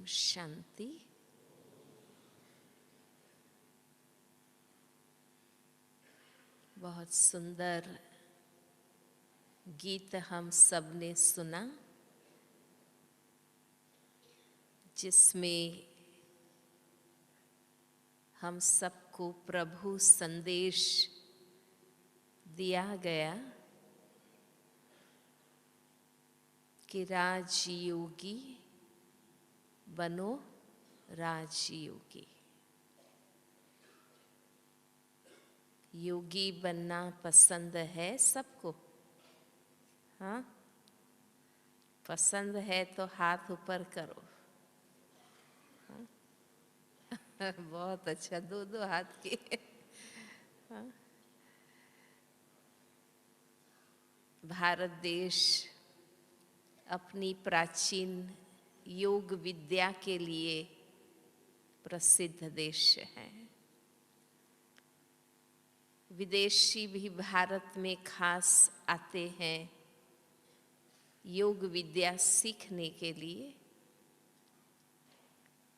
शांति। बहुत सुंदर गीत हम सब ने सुना, जिसमें हम सबको प्रभु संदेश दिया गया कि राजयोगी बनो राजयोगी। योगी बनना पसंद है सबको? हाँ, पसंद है तो हाथ ऊपर करो। हाँ? बहुत अच्छा, दो दो हाथ किए। हाँ? भारत देश अपनी प्राचीन योग विद्या के लिए प्रसिद्ध देश है। विदेशी भी भारत में खास आते हैं योग विद्या सीखने के लिए,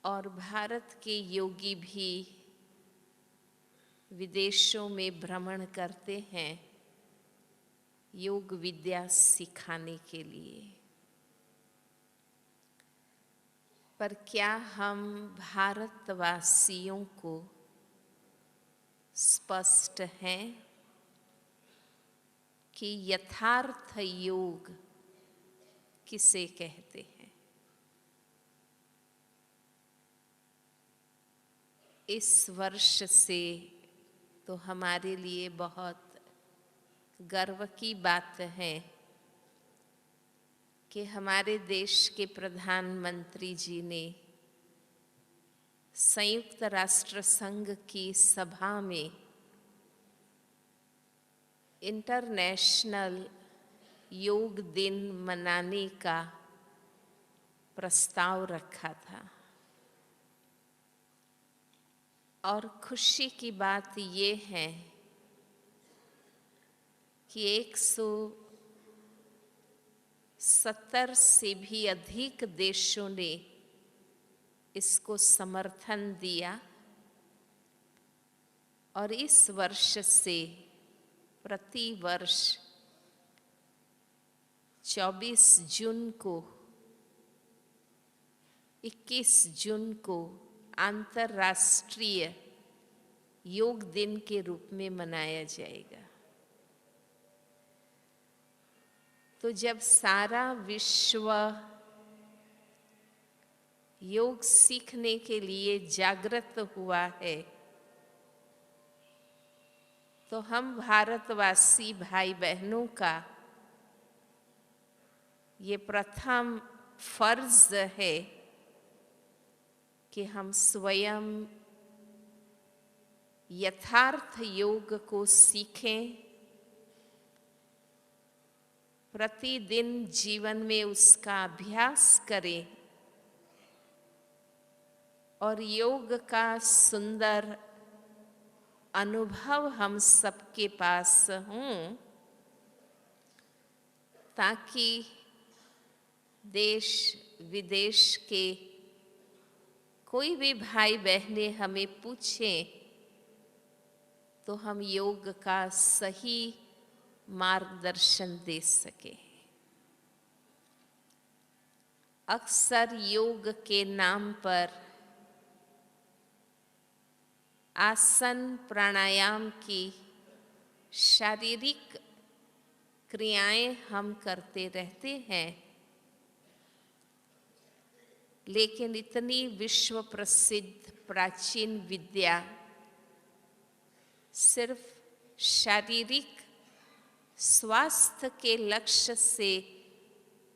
और भारत के योगी भी विदेशों में भ्रमण करते हैं योग विद्या सिखाने के लिए। पर क्या हम भारतवासियों को स्पष्ट हैं कि यथार्थ योग किसे कहते हैं? इस वर्ष से तो हमारे लिए बहुत गर्व की बात है कि हमारे देश के प्रधानमंत्री जी ने संयुक्त राष्ट्र संघ की सभा में इंटरनेशनल योग दिन मनाने का प्रस्ताव रखा था। और खुशी की बात ये है कि 170 से भी अधिक देशों ने इसको समर्थन दिया, और इस वर्ष से प्रति वर्ष 24 जून को 21 जून को अंतर्राष्ट्रीय योग दिन के रूप में मनाया जाएगा। तो जब सारा विश्व योग सीखने के लिए जागृत हुआ है, तो हम भारतवासी भाई बहनों का ये प्रथम फर्ज है कि हम स्वयं यथार्थ योग को सीखें, प्रतिदिन जीवन में उसका अभ्यास करें, और योग का सुंदर अनुभव हम सबके पास हों, ताकि देश विदेश के कोई भी भाई बहनें हमें पूछें तो हम योग का सही मार्गदर्शन दे सके। अक्सर योग के नाम पर आसन प्राणायाम की शारीरिक क्रियाएं हम करते रहते हैं, लेकिन इतनी विश्व प्रसिद्ध प्राचीन विद्या सिर्फ शारीरिक स्वास्थ्य के लक्ष्य से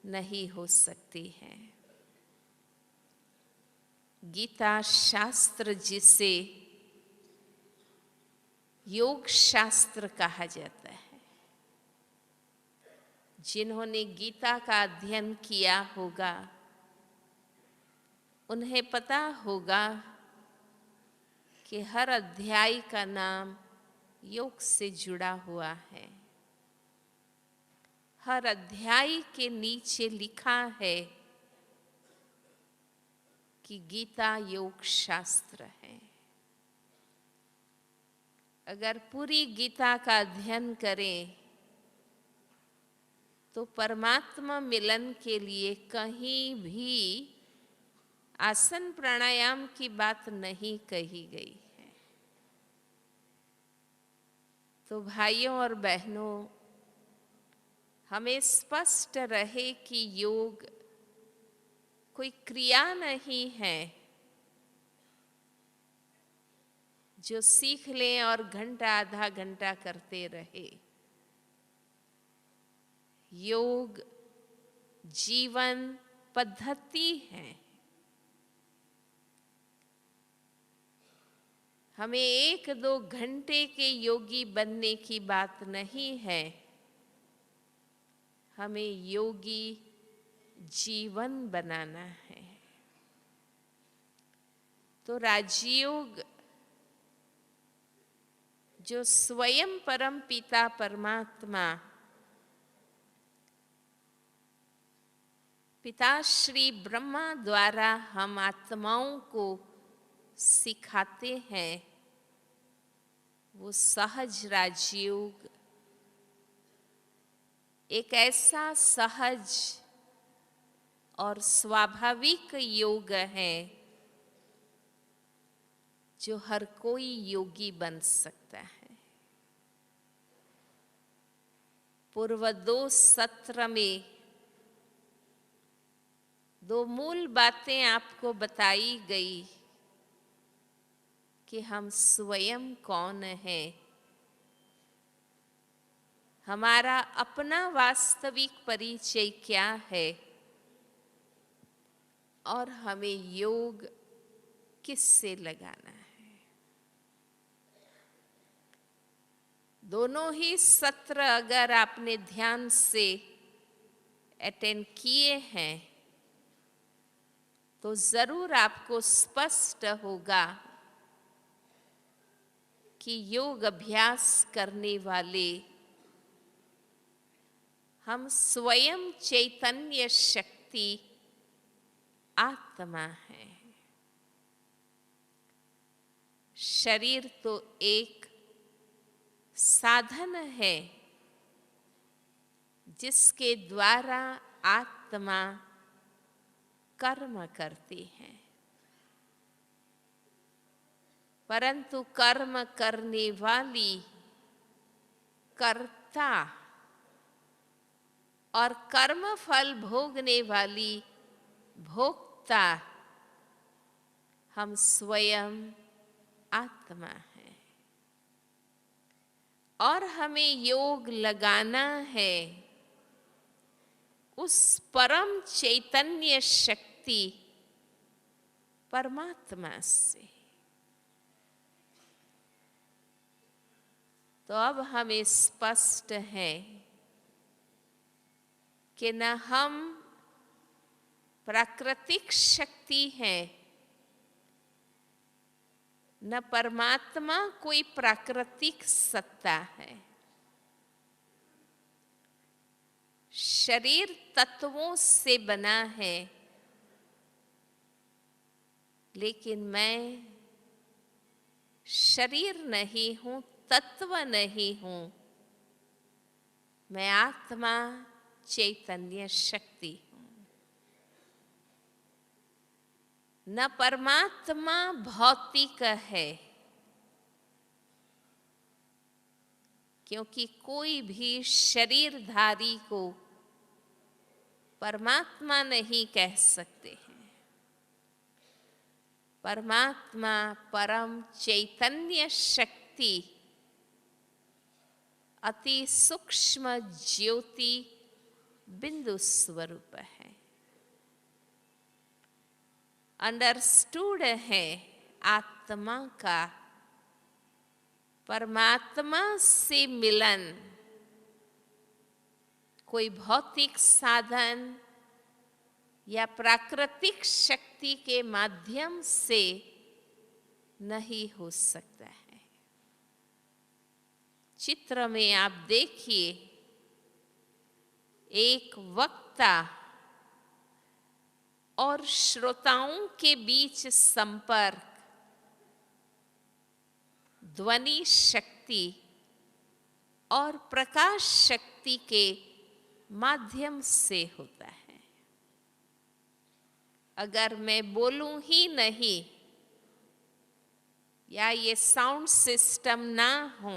नहीं हो सकती है। गीता शास्त्र, जिसे योग शास्त्र कहा जाता है, जिन्होंने गीता का अध्ययन किया होगा उन्हें पता होगा कि हर अध्याय का नाम योग से जुड़ा हुआ है। हर अध्याय के नीचे लिखा है कि गीता योग शास्त्र है। अगर पूरी गीता का अध्ययन करें तो परमात्मा मिलन के लिए कहीं भी आसन प्राणायाम की बात नहीं कही गई है। तो भाइयों और बहनों, हमें स्पष्ट रहे कि योग कोई क्रिया नहीं है जो सीख लें और घंटा आधा घंटा करते रहे। योग जीवन पद्धति है। हमें 1-2 घंटे के योगी बनने की बात नहीं है, हमें योगी जीवन बनाना है। तो राजयोग जो स्वयं परम पिता परमात्मा पिता श्री ब्रह्मा द्वारा हम आत्माओं को सिखाते हैं, वो सहज राजयोग एक ऐसा सहज और स्वाभाविक योग है जो हर कोई योगी बन सकता है। पूर्व 2 सत्र में 2 मूल बातें आपको बताई गई कि हम स्वयं कौन हैं, हमारा अपना वास्तविक परिचय क्या है और हमें योग किससे लगाना है। दोनों ही सत्र अगर आपने ध्यान से अटेंड किए हैं तो जरूर आपको स्पष्ट होगा कि योग अभ्यास करने वाले हम स्वयं चैतन्य शक्ति आत्मा है। शरीर तो एक साधन है जिसके द्वारा आत्मा कर्म करती है, परंतु कर्म करने वाली कर्ता और कर्म फल भोगने वाली भोक्ता हम स्वयं आत्मा हैं। और हमें योग लगाना है उस परम चैतन्य शक्ति परमात्मा से। तो अब हमें स्पष्ट है कि न हम प्राकृतिक शक्ति हैं, न परमात्मा कोई प्राकृतिक सत्ता है। शरीर तत्वों से बना है, लेकिन मैं शरीर नहीं हूं, तत्व नहीं हूं, मैं आत्मा चैतन्य शक्ति हूं। न परमात्मा भौतिक है, क्योंकि कोई भी शरीरधारी को परमात्मा नहीं कह सकते हैं। परमात्मा परम चैतन्य शक्ति अति सूक्ष्म ज्योति बिंदु स्वरूप है। अंडरस्टूड है आत्मा का परमात्मा से मिलन कोई भौतिक साधन या प्राकृतिक शक्ति के माध्यम से नहीं हो सकता है। चित्र में आप देखिए, एक वक्ता और श्रोताओं के बीच संपर्क ध्वनि शक्ति और प्रकाश शक्ति के माध्यम से होता है। अगर मैं बोलूं ही नहीं या ये साउंड सिस्टम ना हो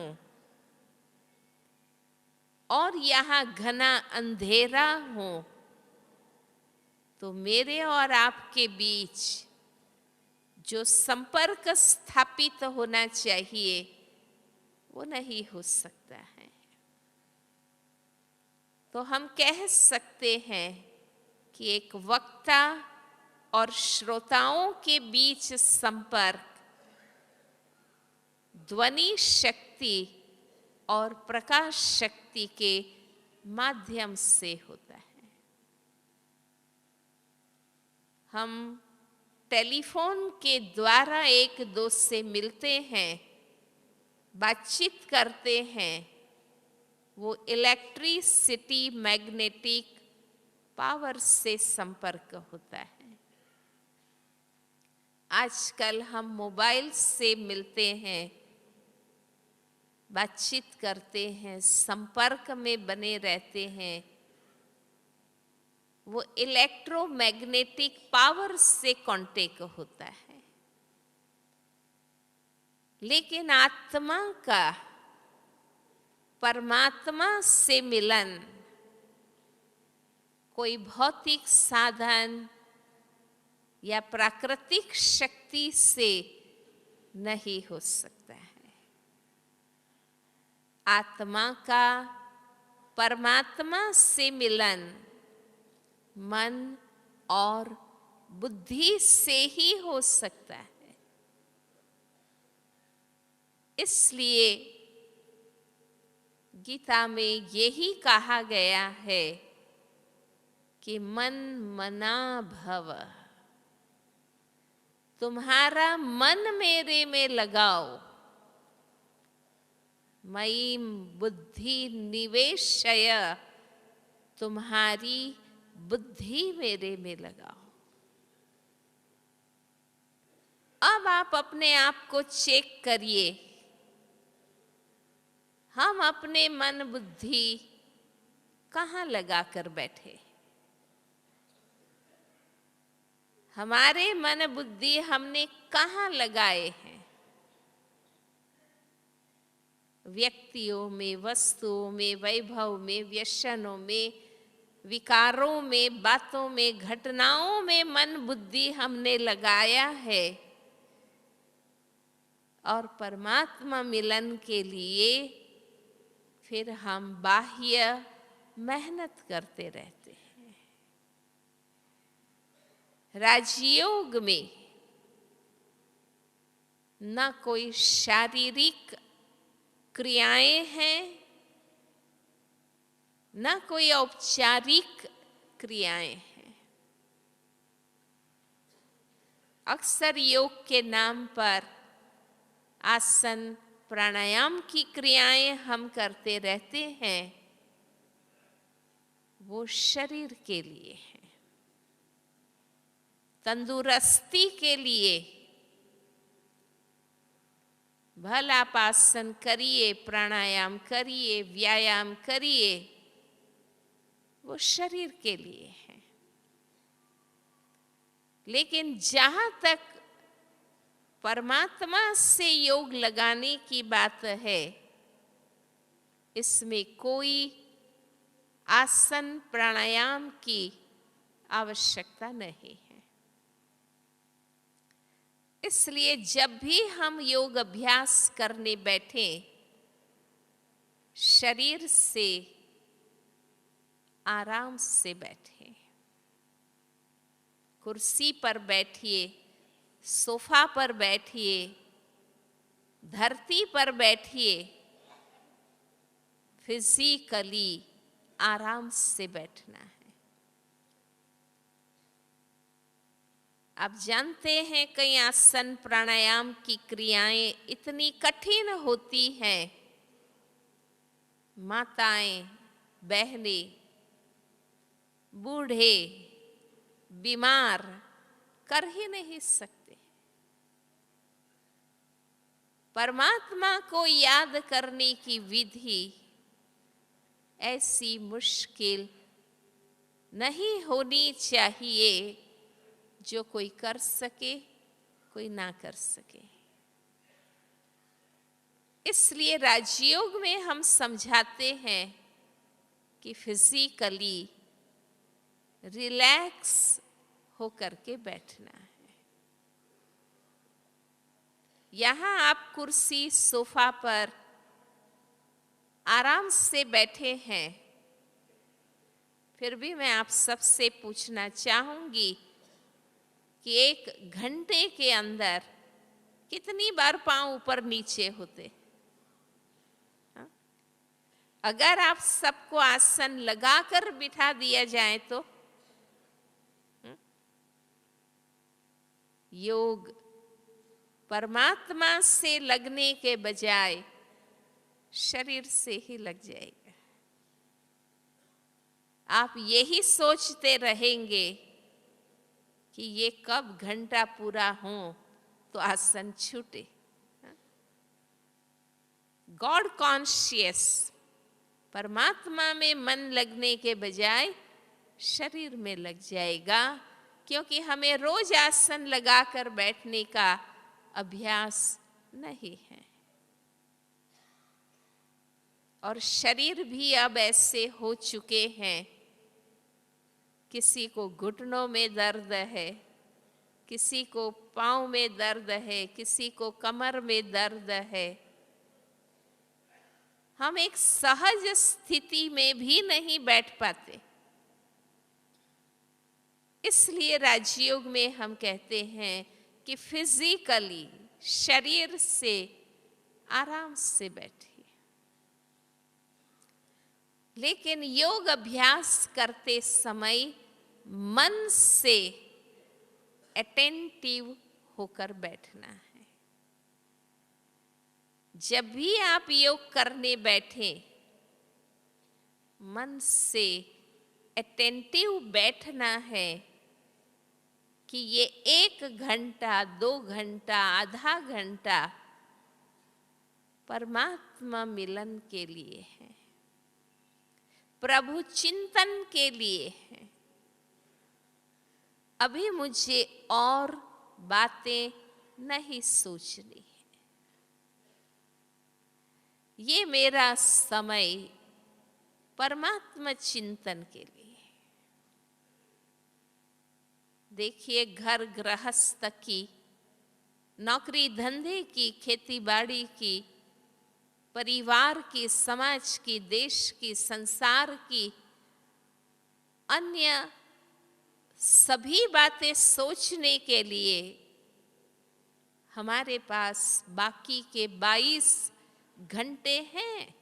और यहाँ घना अंधेरा हो तो मेरे और आपके बीच जो संपर्क स्थापित होना चाहिए वो नहीं हो सकता है। तो हम कह सकते हैं कि एक वक्ता और श्रोताओं के बीच संपर्क ध्वनि शक्ति और प्रकाश शक्ति के माध्यम से होता है। हम टेलीफोन के द्वारा एक दोस्त से मिलते हैं, बातचीत करते हैं, वो इलेक्ट्रिसिटी मैग्नेटिक पावर से संपर्क होता है। आजकल हम मोबाइल से मिलते हैं, बातचीत करते हैं, संपर्क में बने रहते हैं, वो इलेक्ट्रोमैग्नेटिक पावर से कांटेक्ट होता है। लेकिन आत्मा का परमात्मा से मिलन कोई भौतिक साधन या प्राकृतिक शक्ति से नहीं हो सकता है। आत्मा का परमात्मा से मिलन मन और बुद्धि से ही हो सकता है। इसलिए गीता में यही कहा गया है कि मन मना भव, तुम्हारा मन मेरे में लगाओ, मयि बुद्धि निवेशय, तुम्हारी बुद्धि मेरे में लगाओ। अब आप अपने आप को चेक करिए, हम अपने मन बुद्धि कहाँ लगा कर बैठे? हमारे मन बुद्धि हमने कहाँ लगाए हैं? व्यक्तियों में, वस्तुओं में, वैभव में, व्यसनों में, विकारों में, बातों में, घटनाओं में मन बुद्धि हमने लगाया है। और परमात्मा मिलन के लिए फिर हम बाह्य मेहनत करते रहते हैं। राजयोग में न कोई शारीरिक क्रियाएं हैं, न कोई औपचारिक क्रियाएं हैं। अक्सर योग के नाम पर आसन प्राणायाम की क्रियाएं हम करते रहते हैं, वो शरीर के लिए है, तंदुरुस्ती के लिए। भला आप आसन करिए, प्राणायाम करिए, व्यायाम करिए, वो शरीर के लिए है। लेकिन जहां तक परमात्मा से योग लगाने की बात है, इसमें कोई आसन प्राणायाम की आवश्यकता नहीं है। इसलिए जब भी हम योग अभ्यास करने बैठे, शरीर से आराम से बैठे। कुर्सी पर बैठिए, सोफा पर बैठिए, धरती पर बैठिए, फिजिकली आराम से बैठना है। आप जानते हैं कई आसन प्राणायाम की क्रियाएं इतनी कठिन होती हैं, माताएं, बहनें, बूढ़े, बीमार कर ही नहीं सकते। परमात्मा को याद करने की विधि ऐसी मुश्किल नहीं होनी चाहिए जो कोई कर सके, कोई ना कर सके। इसलिए राजयोग में हम समझाते हैं कि फिजिकली रिलैक्स होकर के बैठना है। यहां आप कुर्सी सोफा पर आराम से बैठे हैं, फिर भी मैं आप सबसे पूछना चाहूंगी कि 1 घंटे के अंदर कितनी बार पांव ऊपर नीचे होते? अगर आप सबको आसन लगाकर बिठा दिया जाए तो योग परमात्मा से लगने के बजाय शरीर से ही लग जाएगा। आप यही सोचते रहेंगे कि ये कब घंटा पूरा हो तो आसन छूटे। गॉड कॉन्शियस, परमात्मा में मन लगने के बजाय शरीर में लग जाएगा, क्योंकि हमें रोज आसन लगाकर बैठने का अभ्यास नहीं है। और शरीर भी अब ऐसे हो चुके हैं, किसी को घुटनों में दर्द है, किसी को पांव में दर्द है, किसी को कमर में दर्द है। हम एक सहज स्थिति में भी नहीं बैठ पाते। इसलिए राजयोग में हम कहते हैं कि फिजिकली शरीर से आराम से बैठिए, लेकिन योग अभ्यास करते समय मन से अटेंटिव होकर बैठना है। जब भी आप योग करने बैठे, मन से अटेंटिव बैठना है कि ये 1 घंटा, 2 घंटा, आधा घंटा परमात्मा मिलन के लिए है, प्रभु चिंतन के लिए है। अभी मुझे और बातें नहीं सोचनी है, ये मेरा समय परमात्मा चिंतन के लिए। देखिए, घर गृहस्थ की, नौकरी धंधे की, खेती बाड़ी की, परिवार की, समाज की, देश की, संसार की, अन्य सभी बातें सोचने के लिए हमारे पास बाकी के 22 घंटे हैं।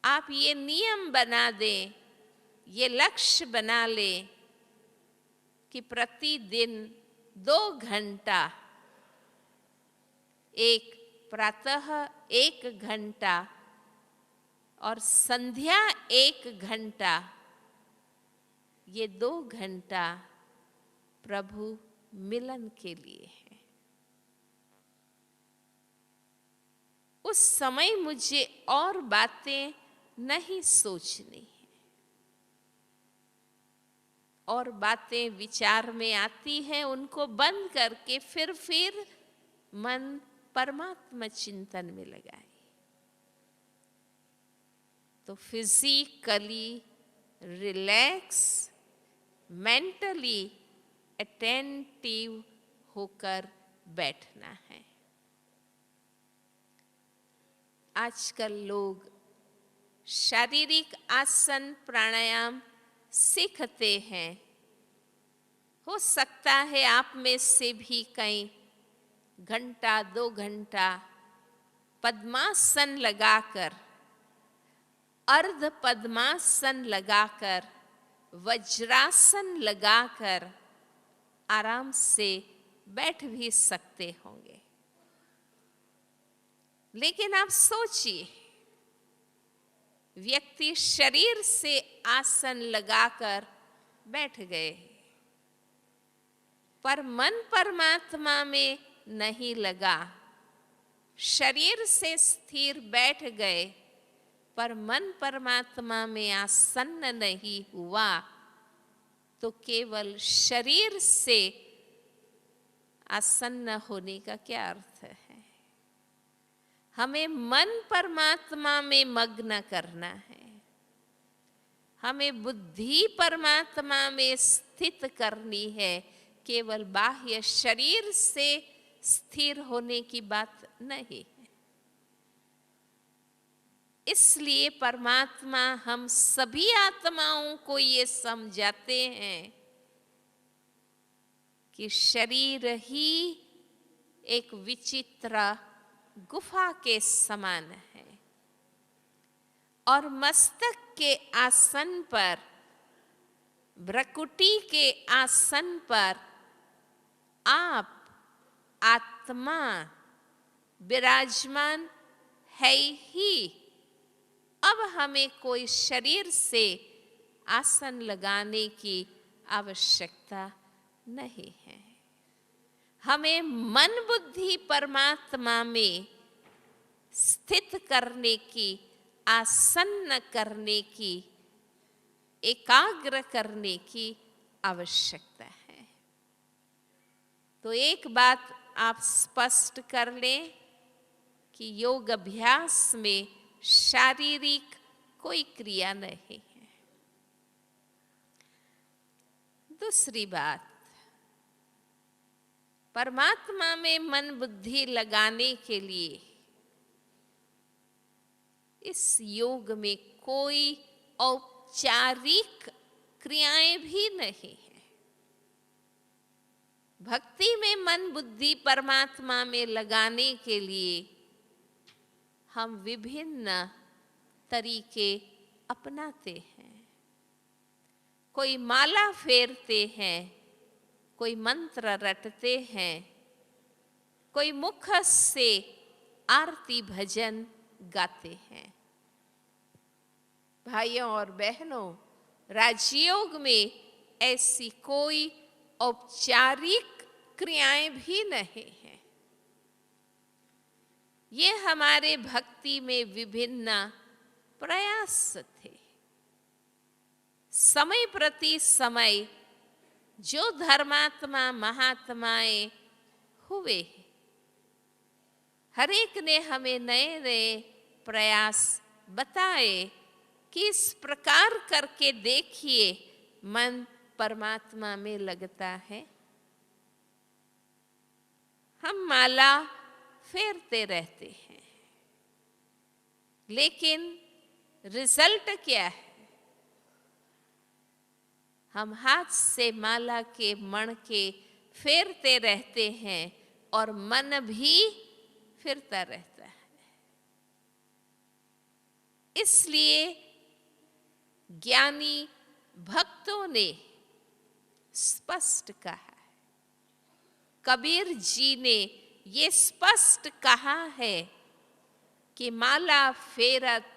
आप ये नियम बना दें, ये लक्ष्य बना ले कि प्रतिदिन 2 घंटा, एक प्रातः 1 घंटा और संध्या 1 घंटा, ये 2 घंटा प्रभु मिलन के लिए है। उस समय मुझे और बातें नहीं सोचनी है, और बातें विचार में आती हैं उनको बंद करके फिर मन परमात्मा चिंतन में लगाए। तो फिजिकली रिलैक्स, मेंटली अटेंटिव होकर बैठना है। आजकल लोग शारीरिक आसन प्राणायाम सीखते हैं। हो सकता है आप में से भी कई घंटा 2 घंटा पद्मासन लगाकर, अर्ध पद्मासन लगाकर, वज्रासन लगाकर आराम से बैठ भी सकते होंगे। लेकिन आप सोचिए, व्यक्ति शरीर से आसन लगाकर बैठ गए, पर मन परमात्मा में नहीं लगा। शरीर से स्थिर बैठ गए, पर मन परमात्मा में आसन्न नहीं हुआ, तो केवल शरीर से आसन्न होने का क्या अर्थ है? हमें मन परमात्मा में मग्न करना है, हमें बुद्धि परमात्मा में स्थित करनी है। केवल बाह्य शरीर से स्थिर होने की बात नहीं है। इसलिए परमात्मा हम सभी आत्माओं को ये समझाते हैं कि शरीर ही एक विचित्र गुफा के समान है, और मस्तक के आसन पर, भ्रकुटी के आसन पर आप आत्मा विराजमान है ही। अब हमें कोई शरीर से आसन लगाने की आवश्यकता नहीं है। हमें मन बुद्धि परमात्मा में स्थित करने की, आसन्न करने की, एकाग्र करने की आवश्यकता है। तो एक बात आप स्पष्ट कर लें कि योग अभ्यास में शारीरिक कोई क्रिया नहीं है। दूसरी बात, परमात्मा में मन बुद्धि लगाने के लिए इस योग में कोई औपचारिक क्रियाएं भी नहीं है। भक्ति में मन बुद्धि परमात्मा में लगाने के लिए हम विभिन्न तरीके अपनाते हैं। कोई माला फेरते हैं, कोई मंत्र रटते हैं, कोई मुख से आरती भजन गाते हैं। भाइयों और बहनों, राजयोग में ऐसी कोई औपचारिक क्रियाएं भी नहीं हैं। ये हमारे भक्ति में विभिन्न प्रयास थे। समय प्रति समय जो धर्मात्मा महात्माएं हुए, हर एक ने हमें नए नए प्रयास बताए कि इस प्रकार करके देखिए मन परमात्मा में लगता है। हम माला फेरते रहते हैं, लेकिन रिजल्ट क्या है? हम हाथ से माला के मण के फेरते रहते हैं और मन भी फिरता रहता है। इसलिए ज्ञानी भक्तों ने स्पष्ट कहा है, कबीर जी ने ये स्पष्ट कहा है कि माला फेरत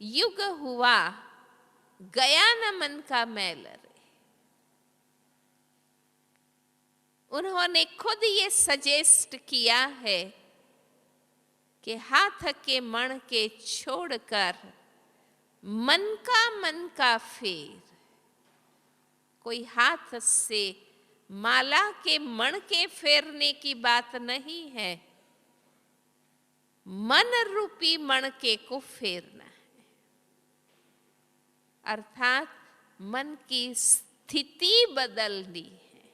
युग हुआ, गया न मन का मैल रे। उन्होंने खुद ये सजेस्ट किया है कि हाथ के मण के छोड़कर मन का फेर। कोई हाथ से माला के मण के फेरने की बात नहीं है, मन रूपी मण के को फेरना है। अर्थात मन की स्थिति बदलनी है।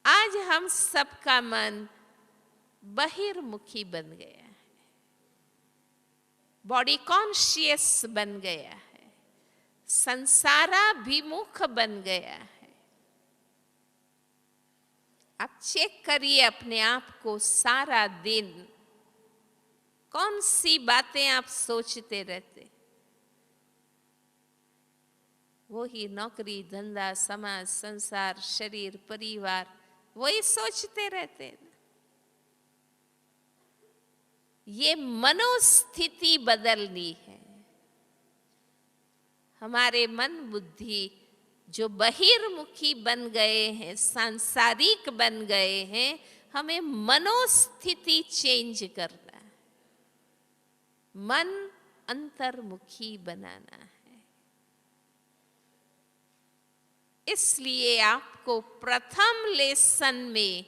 आज हम सबका मन बहिर्मुखी बन गया है, बॉडी कॉन्शियस बन गया है, संसाराभिमुख बन गया है। आप चेक करिए अपने आप को, सारा दिन कौन सी बातें आप सोचते रहते? वही नौकरी धंधा, समाज, संसार, शरीर, परिवार, वही सोचते रहते हैं। ये मनोस्थिति बदलनी है। हमारे मन बुद्धि जो बहिर्मुखी बन गए हैं, सांसारिक बन गए हैं, हमें मनोस्थिति चेंज करना है, मन अंतर्मुखी बनाना है। इसलिए आपको प्रथम लेसन में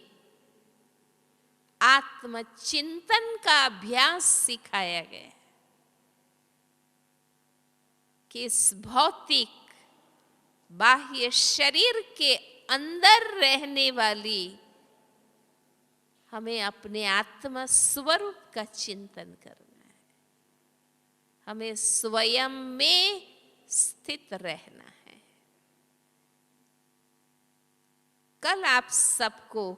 आत्मचिंतन का अभ्यास सिखाया गया कि इस भौतिक बाह्य शरीर के अंदर रहने वाली हमें अपने आत्म स्वरूप का चिंतन करना है, हमें स्वयं में स्थित रहना है। कल आप सबको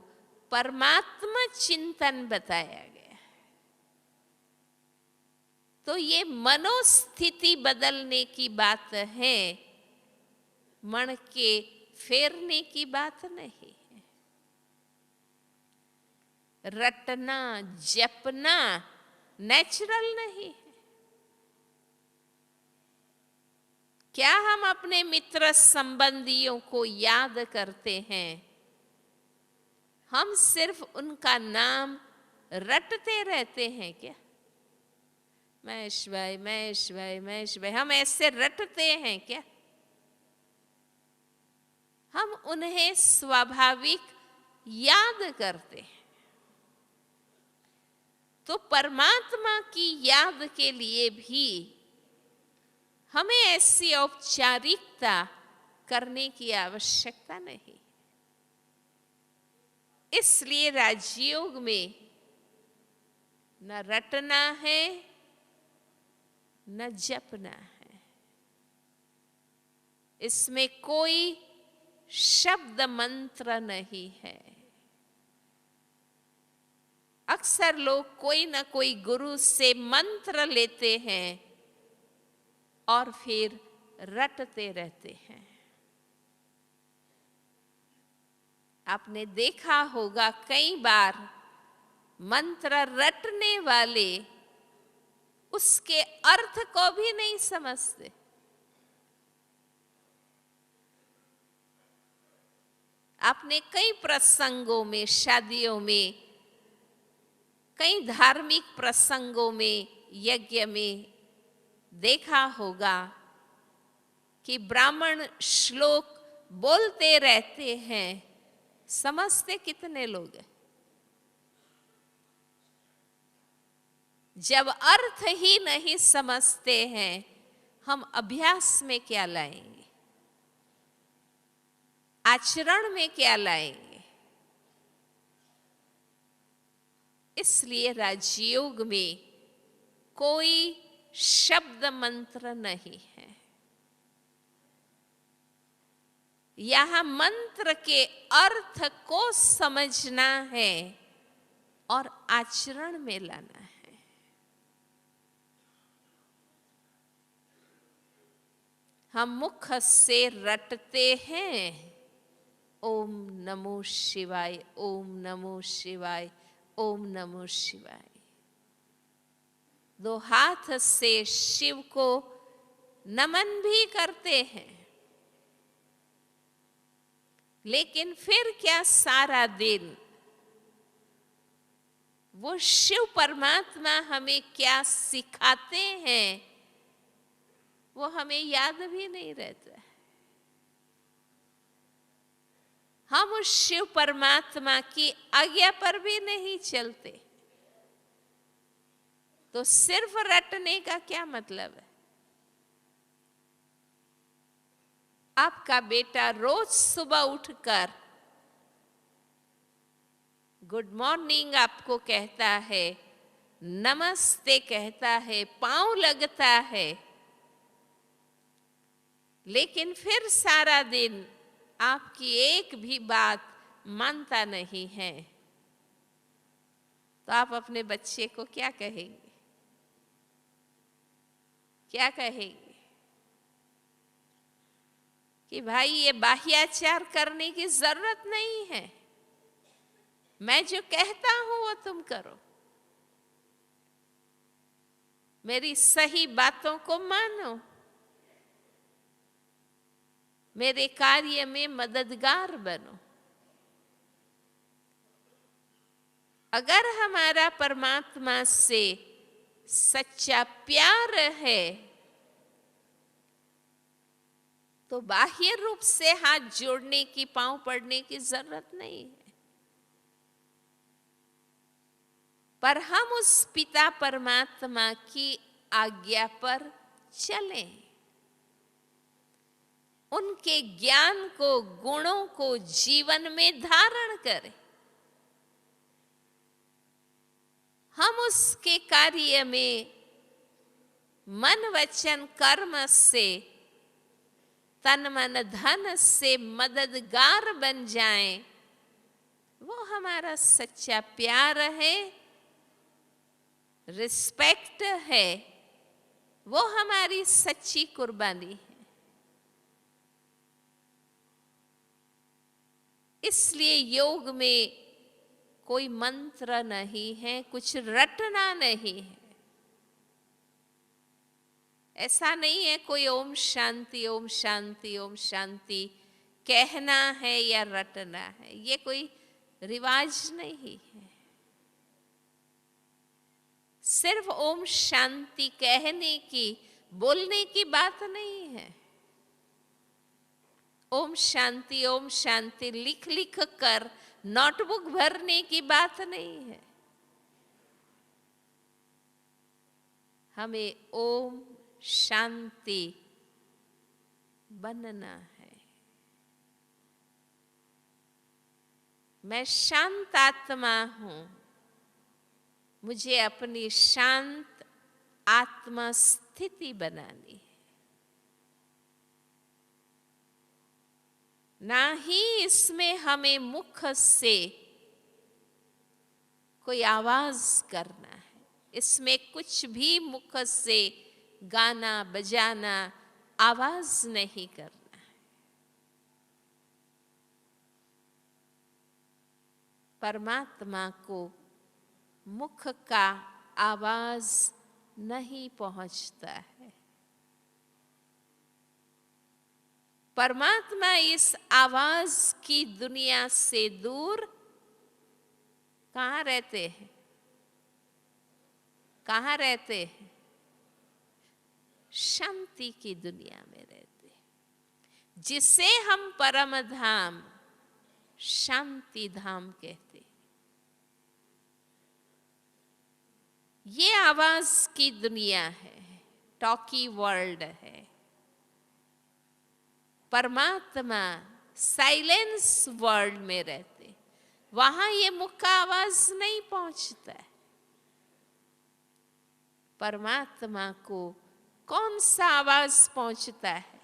परमात्मा चिंतन बताया गया, तो ये मनोस्थिति बदलने की बात है, मन के फेरने की बात नहीं है। रटना जपना नेचुरल नहीं है। क्या हम अपने मित्र संबंधियों को याद करते हैं? हम सिर्फ उनका नाम रटते रहते हैं क्या? महेश भाई, महेश भाई, महेश भाई, हम ऐसे रटते हैं क्या? हम उन्हें स्वाभाविक याद करते हैं। तो परमात्मा की याद के लिए भी हमें ऐसी औपचारिकता करने की आवश्यकता नहीं। इसलिए राजयोग में न रटना है न जपना है, इसमें कोई शब्द मंत्र नहीं है। अक्सर लोग कोई न कोई गुरु से मंत्र लेते हैं और फिर रटते रहते हैं। आपने देखा होगा कई बार मंत्र रटने वाले उसके अर्थ को भी नहीं समझते। आपने कई प्रसंगों में, शादियों में, कई धार्मिक प्रसंगों में, यज्ञ में देखा होगा कि ब्राह्मण श्लोक बोलते रहते हैं, समझते कितने लोग हैं? जब अर्थ ही नहीं समझते हैं, हम अभ्यास में क्या लाएंगे? आचरण में क्या लाएंगे? इसलिए राजयोग में कोई शब्द मंत्र नहीं है। यहां मंत्र के अर्थ को समझना है और आचरण में लाना है। हम मुख से रटते हैं ओम नमो शिवाय, ओम नमो शिवाय, ओम नमो शिवाय। दो हाथ से शिव को नमन भी करते हैं, लेकिन फिर क्या सारा दिन वो शिव परमात्मा हमें क्या सिखाते हैं वो हमें याद भी नहीं रहता। हम उस शिव परमात्मा की आज्ञा पर भी नहीं चलते, तो सिर्फ रटने का क्या मतलब है? आपका बेटा रोज सुबह उठकर गुड मॉर्निंग आपको कहता है, नमस्ते कहता है, पांव लगता है, लेकिन फिर सारा दिन आपकी एक भी बात मानता नहीं है, तो आप अपने बच्चे को क्या कहेंगे? क्या कहेंगे कि भाई ये बाह्याचार करने की जरूरत नहीं है, मैं जो कहता हूं वो तुम करो, मेरी सही बातों को मानो। मेरे कार्य में मददगार बनो। अगर हमारा परमात्मा से सच्चा प्यार है तो बाह्य रूप से हाथ जोड़ने की, पांव पड़ने की जरूरत नहीं है, पर हम उस पिता परमात्मा की आज्ञा पर चलें, उनके ज्ञान को, गुणों को जीवन में धारण करें। हम उसके कार्य में मन वचन कर्म से, तन मन धन से मददगार बन जाएं। वो हमारा सच्चा प्यार है, रिस्पेक्ट है, वो हमारी सच्ची कुर्बानी है। इसलिए योग में कोई मंत्र नहीं है, कुछ रटना नहीं है। ऐसा नहीं है कोई ओम शांति ओम शांति ओम शांति कहना है या रटना है, ये कोई रिवाज नहीं है। सिर्फ ओम शांति कहने की, बोलने की बात नहीं है। ओम शांति लिख लिख कर नोटबुक भरने की बात नहीं है। हमें ओम शांति बनना है। मैं शांत आत्मा हूं, मुझे अपनी शांत आत्मा स्थिति बनानी है। ना ही इसमें हमें मुख से कोई आवाज करना है, इसमें कुछ भी मुख से गाना बजाना, आवाज नहीं करना है। परमात्मा को मुख का आवाज नहीं पहुंचता है। परमात्मा इस आवाज की दुनिया से दूर कहाँ रहते हैं? कहाँ रहते हैं? शांति की दुनिया में रहते हैं, जिसे हम परम धाम, शांति धाम कहते हैं। ये आवाज की दुनिया है, टॉकी वर्ल्ड है। परमात्मा साइलेंस वर्ल्ड में रहते, वहां ये मुख का आवाज नहीं पहुंचता है। परमात्मा को कौन सा आवाज पहुंचता है?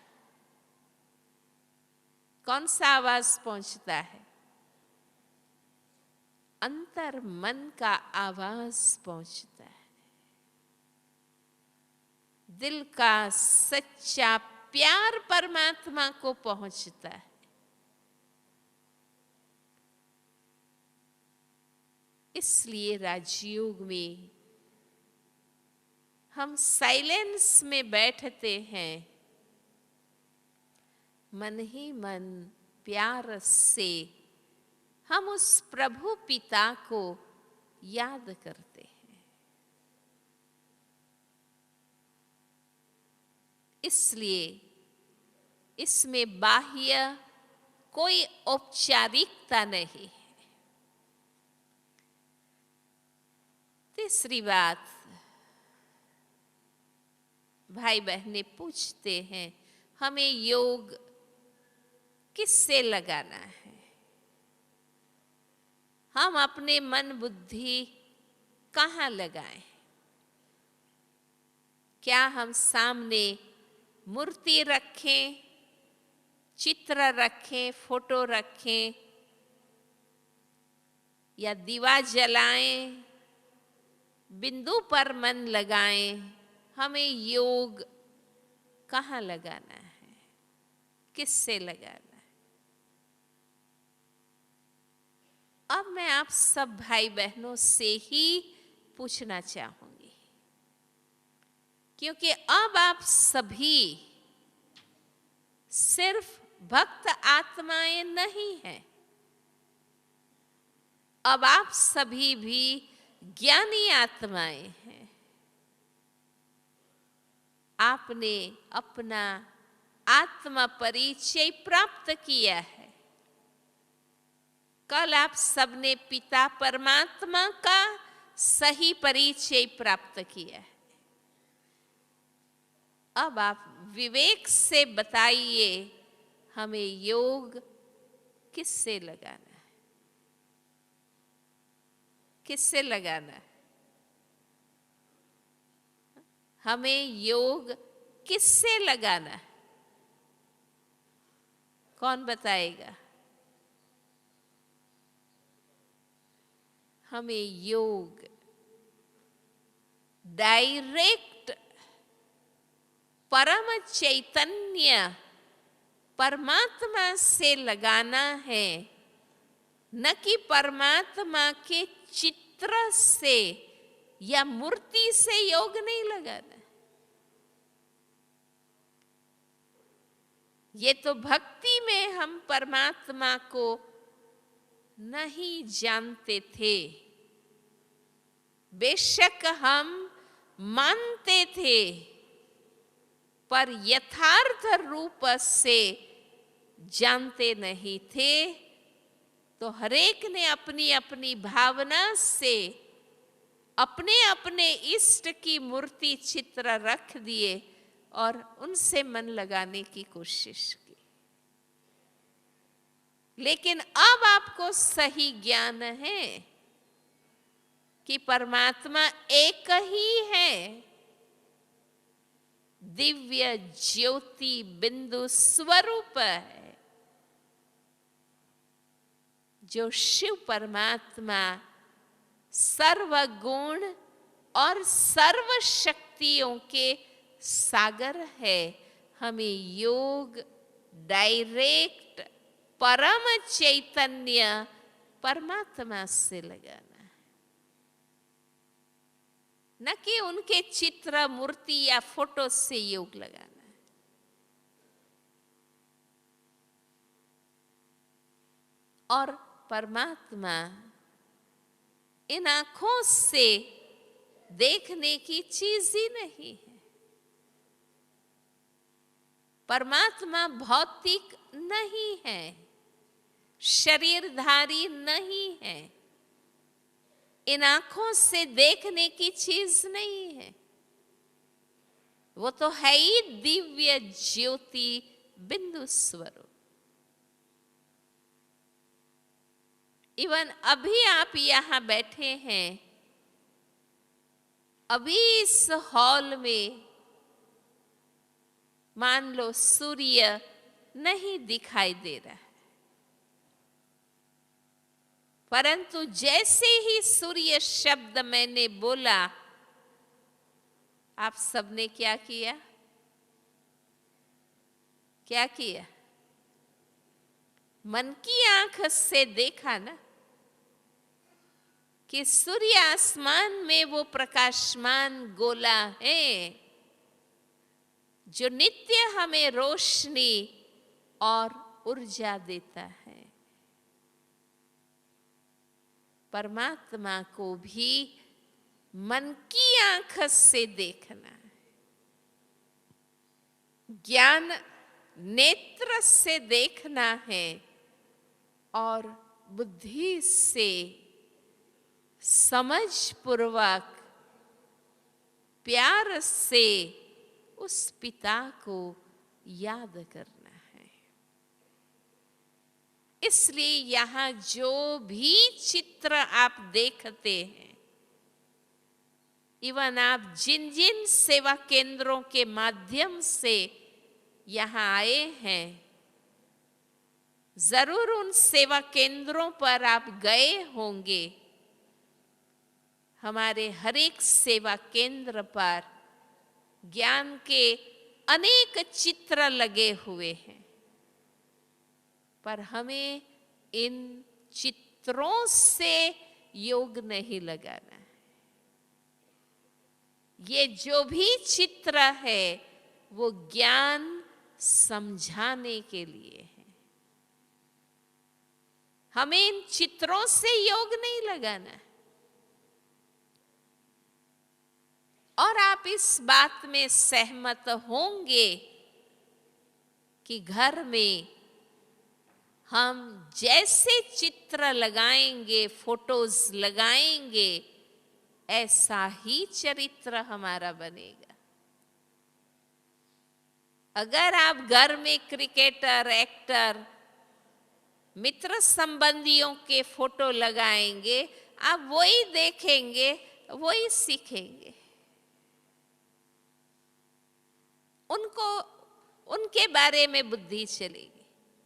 कौन सा आवाज पहुंचता है? अंतर मन का आवाज पहुंचता है। दिल का सच्चा प्यार परमात्मा को पहुंचता है। इसलिए राजयोग में हम साइलेंस में बैठते हैं, मन ही मन प्यार से हम उस प्रभु पिता को याद करते हैं। इसलिए इसमें बाह्य कोई औपचारिकता नहीं है। तीसरी बात, भाई बहनें पूछते हैं हमें योग किससे लगाना है? हम अपने मन बुद्धि कहाँ लगाएं? क्या हम सामने मूर्ति रखें, चित्र रखें, फोटो रखें, या दिवा जलाएं, बिंदु पर मन लगाएं? हमें योग कहाँ लगाना है, किससे लगाना है? अब मैं आप सब भाई बहनों से ही पूछना चाहूंगी, क्योंकि अब आप सभी सिर्फ भक्त आत्माएं नहीं हैं। अब आप सभी भी ज्ञानी आत्माएं हैं। आपने अपना आत्मा परिचय प्राप्त किया है। कल आप सबने पिता परमात्मा का सही परिचय प्राप्त किया है। अब आप विवेक से बताइए हमें योग किससे लगाना है? किससे लगाना है? हमें योग किससे लगाना है? कौन बताएगा? हमें योग डायरेक्ट परम चैतन्य परमात्मा से लगाना है, न कि परमात्मा के चित्र से या मूर्ति से योग नहीं लगाना। ये तो भक्ति में हम परमात्मा को नहीं जानते थे। बेशक हम मानते थे, पर यथार्थ रूप से जानते नहीं थे। तो हरेक ने अपनी अपनी भावना से अपने अपने इष्ट की मूर्ति चित्र रख दिए और उनसे मन लगाने की कोशिश की। लेकिन अब आपको सही ज्ञान है कि परमात्मा एक ही है, दिव्य ज्योति बिंदु स्वरूप है। जो शिव परमात्मा सर्वगुण और सर्व शक्तियों के सागर है। हमें योग डायरेक्ट परम चैतन्य परमात्मा से लगाना है, न कि उनके चित्र मूर्ति या फोटो से योग लगाना है। और परमात्मा इन आंखों से देखने की चीज ही नहीं है। परमात्मा भौतिक नहीं है, शरीरधारी नहीं है, इन आंखों से देखने की चीज नहीं है। वो तो है ही दिव्य ज्योति बिंदु स्वरूप। इवन अभी आप यहां बैठे हैं, अभी इस हॉल में मान लो सूर्य नहीं दिखाई दे रहा है, परंतु जैसे ही सूर्य शब्द मैंने बोला, आप सबने क्या किया? क्या किया? मन की आंख से देखा ना कि सूर्य आसमान में वो प्रकाशमान गोला है जो नित्य हमें रोशनी और ऊर्जा देता है। परमात्मा को भी मन की आंख से देखना है, ज्ञान नेत्र से देखना है और बुद्धि से समझ पूर्वक प्यार से उस पिता को याद करना है। इसलिए यहां जो भी चित्र आप देखते हैं, इवन आप जिन जिन सेवा केंद्रों के माध्यम से यहां आए हैं, जरूर उन सेवा केंद्रों पर आप गए होंगे। हमारे हर एक सेवा केंद्र पर ज्ञान के अनेक चित्र लगे हुए हैं, पर हमें इन चित्रों से योग नहीं लगाना है। ये जो भी चित्र है वो ज्ञान समझाने के लिए है। हमें इन चित्रों से योग नहीं लगाना है। और आप इस बात में सहमत होंगे कि घर में हम जैसे चित्र लगाएंगे, फोटोज लगाएंगे, ऐसा ही चरित्र हमारा बनेगा। अगर आप घर में क्रिकेटर, एक्टर, मित्र संबंधियों के फोटो लगाएंगे, आप वही देखेंगे, वही सीखेंगे। उनके बारे में बुद्धि चलेगी।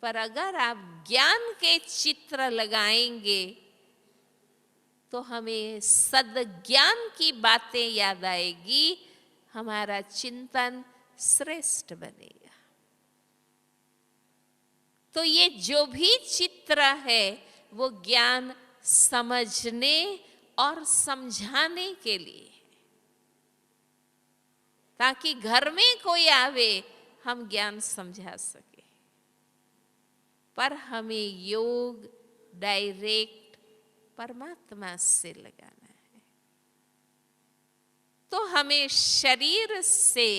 पर अगर आप ज्ञान के चित्र लगाएंगे तो हमें सद्ज्ञान की बातें याद आएगी, हमारा चिंतन श्रेष्ठ बनेगा। तो ये जो भी चित्र है वो ज्ञान समझने और समझाने के लिए, ताकि घर में कोई आवे हम ज्ञान समझा सके। पर हमें योग डायरेक्ट परमात्मा से लगाना है। तो हमें शरीर से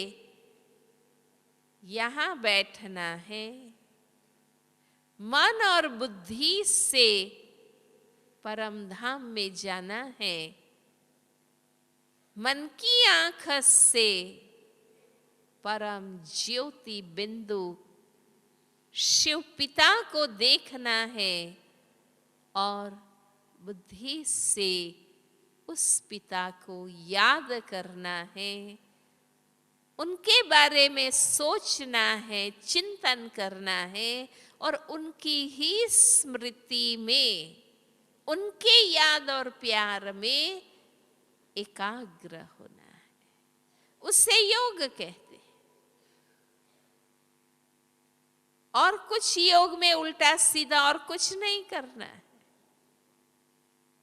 यहां बैठना है, मन और बुद्धि से परम धाम में जाना है, मन की आंख से परम ज्योति बिंदु शिव पिता को देखना है, और बुद्धि से उस पिता को याद करना है, उनके बारे में सोचना है, चिंतन करना है, और उनकी ही स्मृति में, उनके याद और प्यार में एकाग्र होना है। उसे योग कहते हैं। और कुछ योग में उल्टा सीधा और कुछ नहीं करना है,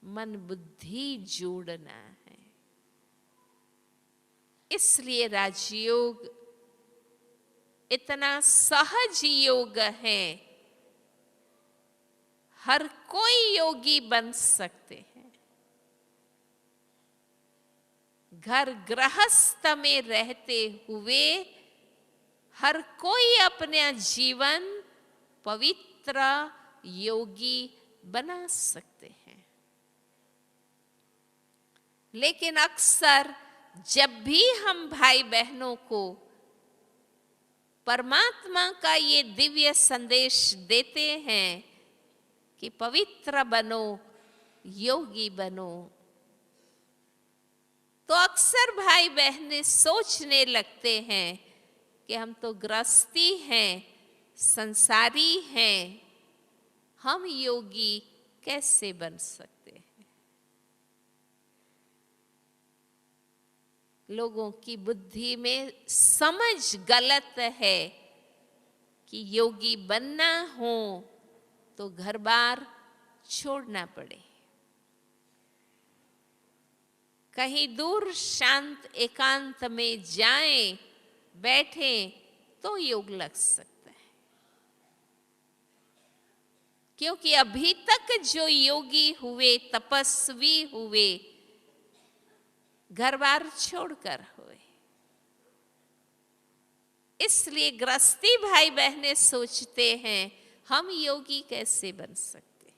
मन बुद्धि जोड़ना है। इसलिए राजयोग इतना सहज योग है, हर कोई योगी बन सकते हैं। घर गृहस्थ में रहते हुए हर कोई अपना जीवन पवित्र योगी बना सकते हैं। लेकिन अक्सर जब भी हम भाई बहनों को परमात्मा का ये दिव्य संदेश देते हैं कि पवित्र बनो, योगी बनो, तो अक्सर भाई बहनें सोचने लगते हैं कि हम तो गृहस्थी हैं, संसारी हैं, हम योगी कैसे बन सकते हैं। लोगों की बुद्धि में समझ गलत है कि योगी बनना हो तो घर बार छोड़ना पड़े, कहीं दूर शांत एकांत में जाएं, बैठें तो योग लग सकता है। क्योंकि अभी तक जो योगी हुए, तपस्वी हुए, घर बार छोड़कर हुए। इसलिए गृहस्थी भाई बहनें सोचते हैं हम योगी कैसे बन सकते।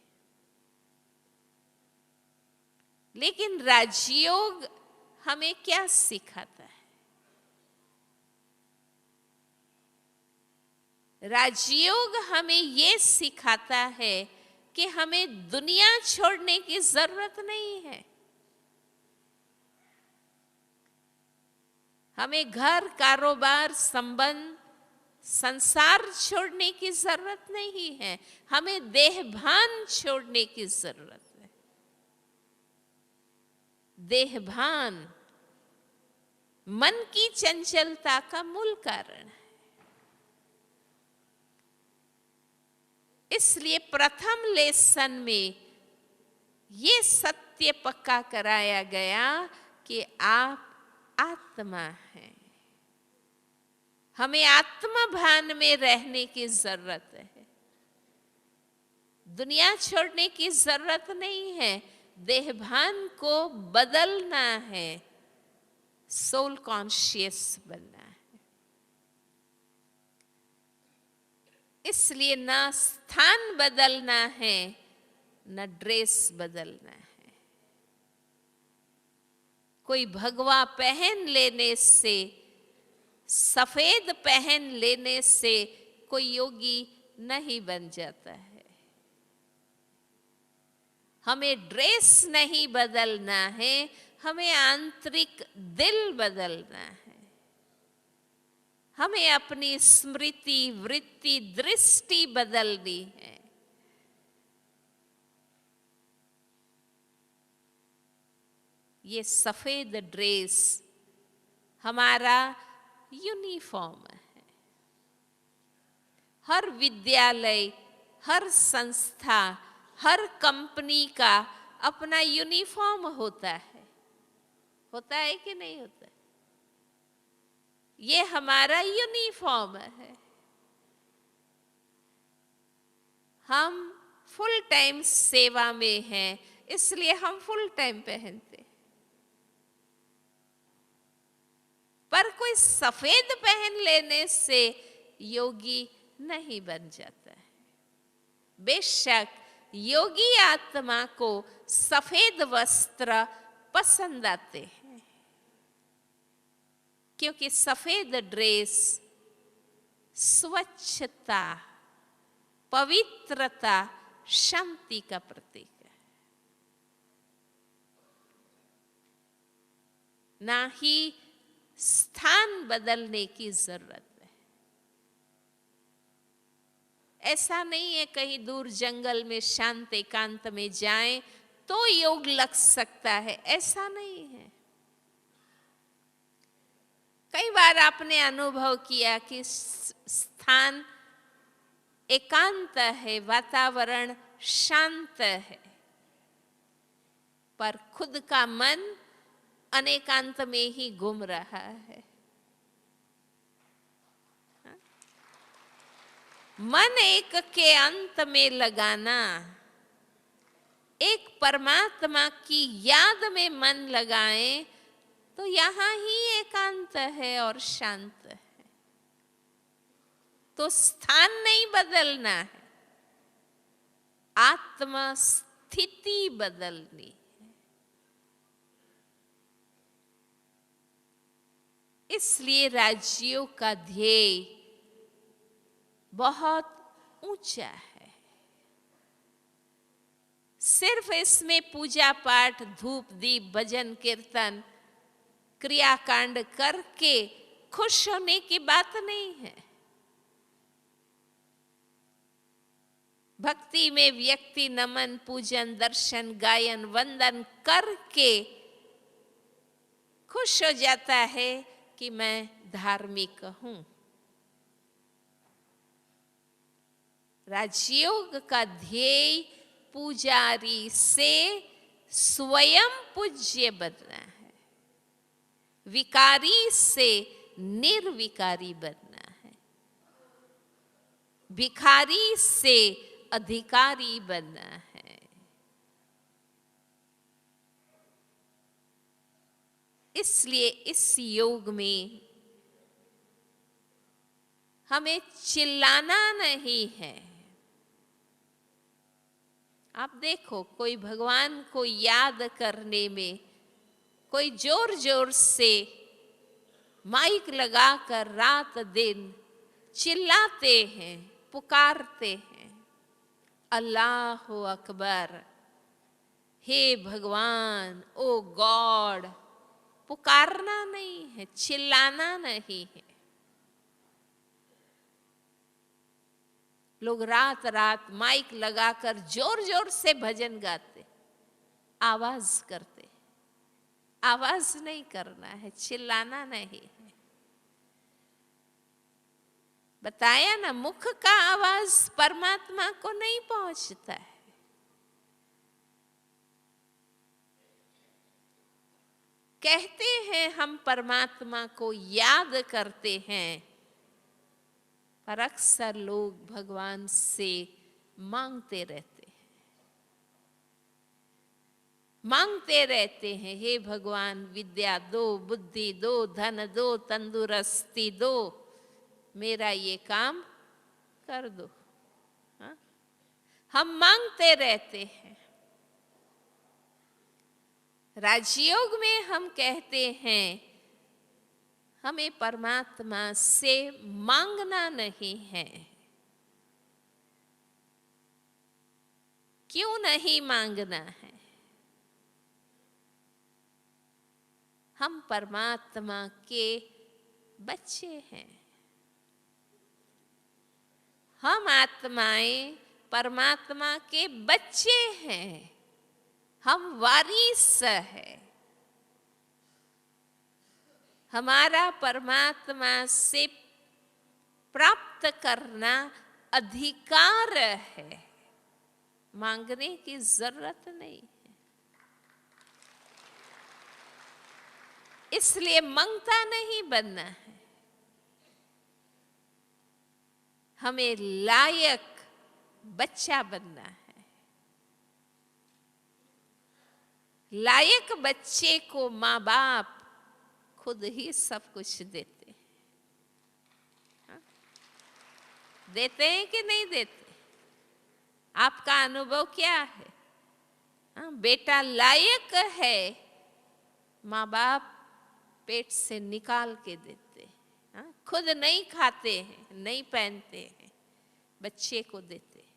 लेकिन राजयोग हमें क्या सिखाता है? राजयोग हमें ये सिखाता है कि हमें दुनिया छोड़ने की जरूरत नहीं है। हमें घर, कारोबार, संबंध, संसार छोड़ने की जरूरत नहीं है। हमें देहभान छोड़ने की जरूरत है। देहभान मन की चंचलता का मूल कारण है। इसलिए प्रथम लेसन में ये सत्य पक्का कराया गया कि आप आत्मा है। हमें आत्मभान में रहने की जरूरत है। दुनिया छोड़ने की जरूरत नहीं है, देहभान को बदलना है, सोल कॉन्शियस बनना है। इसलिए ना स्थान बदलना है, न ड्रेस बदलना है। कोई भगवा पहन लेने से, सफेद पहन लेने से कोई योगी नहीं बन जाता है। हमें ड्रेस नहीं बदलना है, हमें आंतरिक दिल बदलना है। हमें अपनी स्मृति, वृत्ति, दृष्टि बदलनी है। ये सफेद ड्रेस हमारा यूनिफॉर्म है। हर विद्यालय, हर संस्था, हर कंपनी का अपना यूनिफॉर्म होता है कि नहीं होता? ये हमारा यूनिफॉर्म है। हम फुल टाइम सेवा में हैं, इसलिए हम फुल टाइम पहनते। पर कोई सफेद पहन लेने से योगी नहीं बन जाता है। बेशक योगी आत्मा को सफेद वस्त्र पसंद आते हैं, क्योंकि सफेद ड्रेस स्वच्छता, पवित्रता, शांति का प्रतीक है। ना ही स्थान बदलने की जरूरत है। ऐसा नहीं है कहीं दूर जंगल में शांत एकांत में जाएं तो योग लग सकता है, ऐसा नहीं है। कई बार आपने अनुभव किया कि स्थान एकांत है, वातावरण शांत है, पर खुद का मन अनेकांत में ही घूम रहा है। मन एक के अंत में लगाना, एक परमात्मा की याद में मन लगाएं तो यहां ही एकांत है और शांत है। तो स्थान नहीं बदलना है, आत्म स्थिति बदलनी। इसलिए राजयोग का ध्येय बहुत ऊंचा है। सिर्फ इसमें पूजा पाठ, धूप दीप, भजन कीर्तन, क्रियाकांड करके खुश होने की बात नहीं है। भक्ति में व्यक्ति नमन, पूजन, दर्शन, गायन, वंदन करके खुश हो जाता है कि मैं धार्मिक हूं। राजयोग का ध्येय पुजारी से स्वयं पूज्य बनना है, विकारी से निर्विकारी बनना है, भिखारी से अधिकारी बनना है। इसलिए इस योग में हमें चिल्लाना नहीं है। आप देखो, कोई भगवान को याद करने में कोई जोर जोर से माइक लगाकर रात दिन चिल्लाते हैं, पुकारते हैं, अल्लाह अकबर, हे भगवान, ओ गॉड। पुकारना नहीं है, चिल्लाना नहीं है। लोग रात रात माइक लगाकर जोर जोर से भजन गाते, आवाज करते। आवाज नहीं करना है, चिल्लाना नहीं है। बताया ना, मुख का आवाज परमात्मा को नहीं पहुंचता है। कहते हैं हम परमात्मा को याद करते हैं, पर अक्सर लोग भगवान से मांगते रहते हैं, मांगते रहते हैं, हे भगवान विद्या दो, बुद्धि दो, धन दो, तंदुरुस्ती दो, मेरा ये काम कर दो। हाँ? हम मांगते रहते हैं। राजयोग में हम कहते हैं हमें परमात्मा से मांगना नहीं है। क्यों नहीं मांगना है? हम परमात्मा के बच्चे हैं। हम आत्माएं परमात्मा के बच्चे हैं। हम वारिस हैं। हमारा परमात्मा से प्राप्त करना अधिकार है, मांगने की जरूरत नहीं है। इसलिए मांगता नहीं बनना है, हमें लायक बच्चा बनना है। लायक बच्चे को माँ बाप खुद ही सब कुछ देते हैं। हाँ? देते हैं कि नहीं देते? आपका अनुभव क्या है? हाँ? बेटा लायक है, माँ बाप पेट से निकाल के देते हैं। हाँ? खुद नहीं खाते हैं, नहीं पहनते हैं, बच्चे को देते हैं।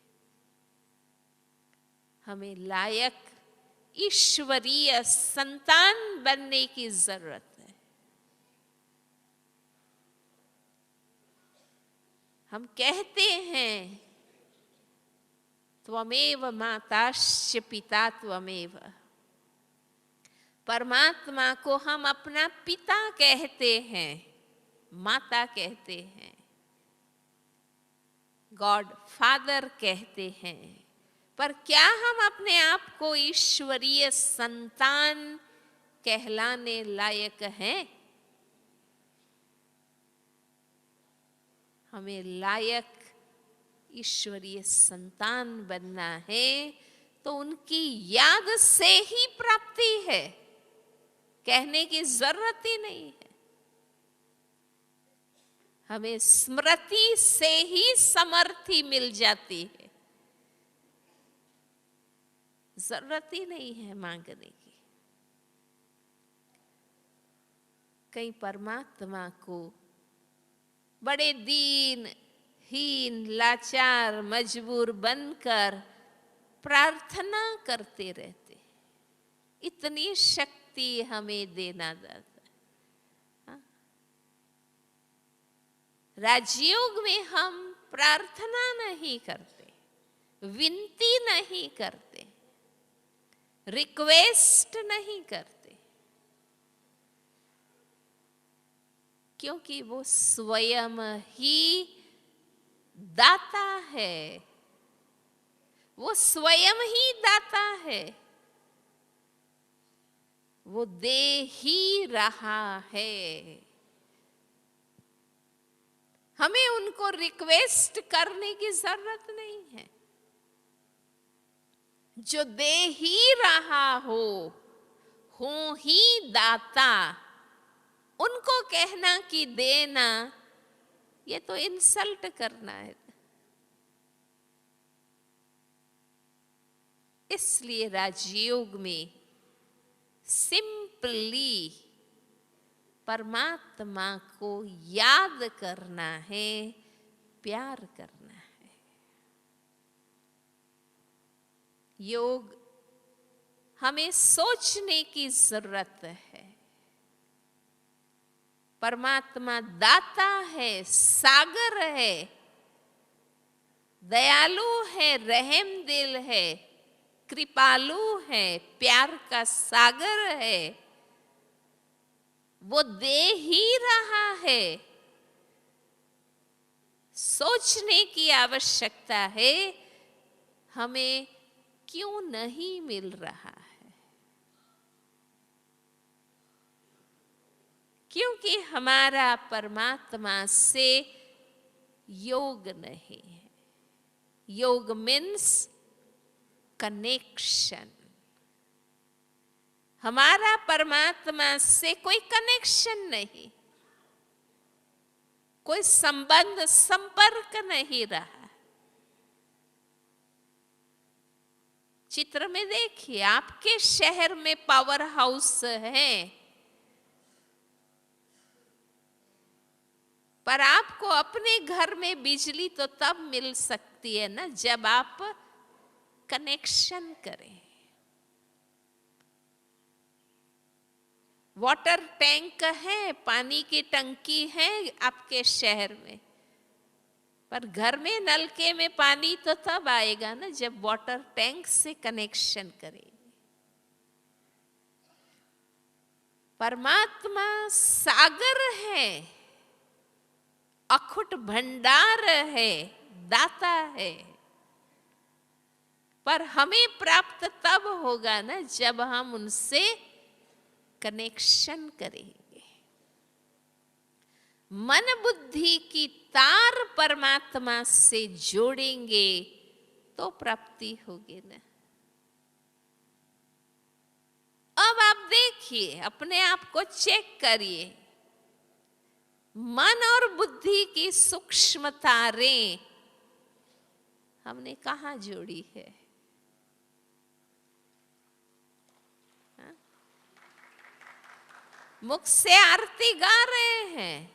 हमें लायक ईश्वरीय संतान बनने की जरूरत है। हम कहते हैं त्वमेव माताश्च पिता त्वमेव। परमात्मा को हम अपना पिता कहते हैं, माता कहते हैं, गॉड फादर कहते हैं। पर क्या हम अपने आप को ईश्वरीय संतान कहलाने लायक हैं? हमें लायक ईश्वरीय संतान बनना है तो उनकी याद से ही प्राप्ति है, कहने की जरूरत ही नहीं है। हमें स्मृति से ही समर्थी मिल जाती है, जरूरत ही नहीं है मांगने की। कहीं परमात्मा को बड़े दीन हीन लाचार मजबूर बनकर प्रार्थना करते रहते, इतनी शक्ति हमें देना दाता। हाँ? राजयोग में हम प्रार्थना नहीं करते, विनती नहीं करते, रिक्वेस्ट नहीं करते, क्योंकि वो स्वयं ही दाता है। वो स्वयं ही दाता है, वो दे ही रहा है। हमें उनको रिक्वेस्ट करने की जरूरत नहीं है। जो दे ही रहा हो ही दाता, उनको कहना कि देना, ये तो इंसल्ट करना है। इसलिए राजयोग में सिंपली परमात्मा को याद करना है, प्यार करना है। योग हमें सोचने की जरूरत है। परमात्मा दाता है, सागर है, दयालु है, रहम दिल है, कृपालु है, प्यार का सागर है। वो दे ही रहा है। सोचने की आवश्यकता है, हमें क्यों नहीं मिल रहा है? क्योंकि हमारा परमात्मा से योग नहीं है। योग मीन्स कनेक्शन। हमारा परमात्मा से कोई कनेक्शन नहीं, कोई संबंध संपर्क नहीं रहा। चित्र में देखिए, आपके शहर में पावर हाउस है, पर आपको अपने घर में बिजली तो तब मिल सकती है ना जब आप कनेक्शन करें। वाटर टैंक है, पानी की टंकी है आपके शहर में, पर घर में नलके में पानी तो तब आएगा ना जब वाटर टैंक से कनेक्शन करेंगे। परमात्मा सागर है, अखुट भंडार है, दाता है, पर हमें प्राप्त तब होगा ना जब हम उनसे कनेक्शन करेंगे। मन बुद्धि की तार परमात्मा से जोड़ेंगे तो प्राप्ति होगी ना। अब आप देखिए, अपने आप को चेक करिए, मन और बुद्धि की सूक्ष्म तारें हमने कहाँ जोड़ी है? मुख से आरती गा रहे हैं,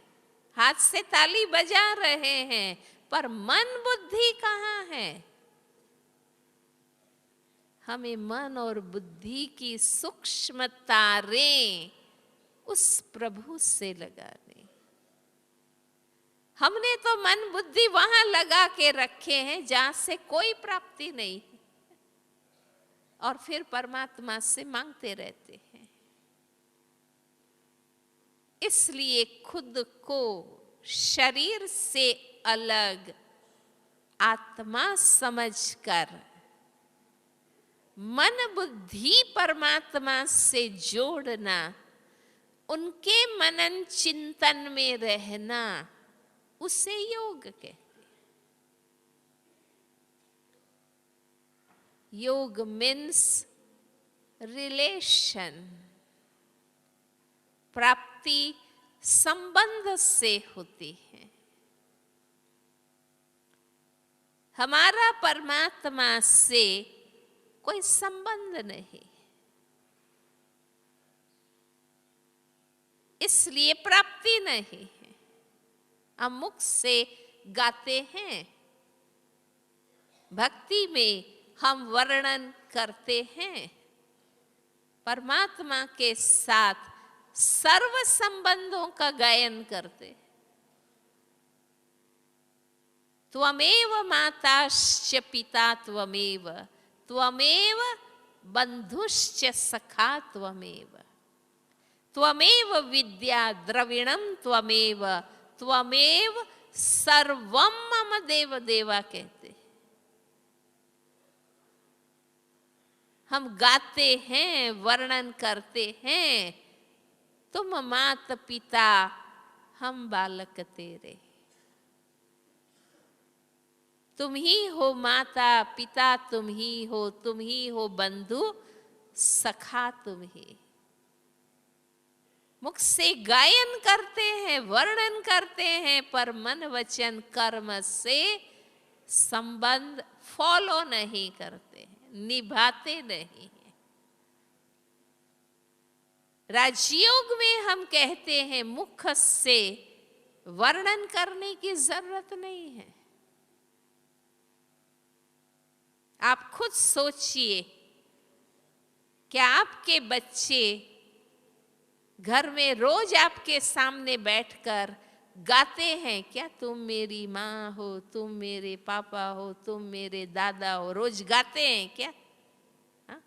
हाथ से ताली बजा रहे हैं, पर मन बुद्धि कहाँ है? हमें मन और बुद्धि की सूक्ष्म तारें उस प्रभु से लगाने। हमने तो मन बुद्धि वहां लगा के रखे हैं जहां से कोई प्राप्ति नहीं, और फिर परमात्मा से मांगते रहते हैं। इसलिए खुद को शरीर से अलग आत्मा समझकर मन बुद्धि परमात्मा से जोड़ना, उनके मनन चिंतन में रहना, उसे योग कहते हैं। योग मीन्स रिलेशन, प्राप्ति संबंध से होती है। हमारा परमात्मा से कोई संबंध नहीं, इसलिए प्राप्ति नहीं है। हम मुख से गाते हैं, भक्ति में हम वर्णन करते हैं, परमात्मा के साथ सर्व संबंधों का गायन करते। त्वमेव माताश्च पिता त्वमेव, त्वमेव बंधुश्च सखा त्वमेव, त्वमेव विद्या द्रविणम त्वमेव, त्वमेव सर्वम मम देव देवा कहते। हम गाते हैं, वर्णन करते हैं, तुम मात पिता हम बालक तेरे। तुम ही हो माता पिता, तुम ही हो बंधु सखा, तुम ही। मुख से गायन करते हैं, वर्णन करते हैं, पर मन वचन कर्म से संबंध फॉलो नहीं करते, निभाते नहीं। राजयोग में हम कहते हैं मुख से वर्णन करने की जरूरत नहीं है। आप खुद सोचिए, क्या आपके बच्चे घर में रोज आपके सामने बैठकर गाते हैं क्या? तुम मेरी माँ हो, तुम मेरे पापा हो, तुम मेरे दादा हो, रोज गाते हैं क्या? हा?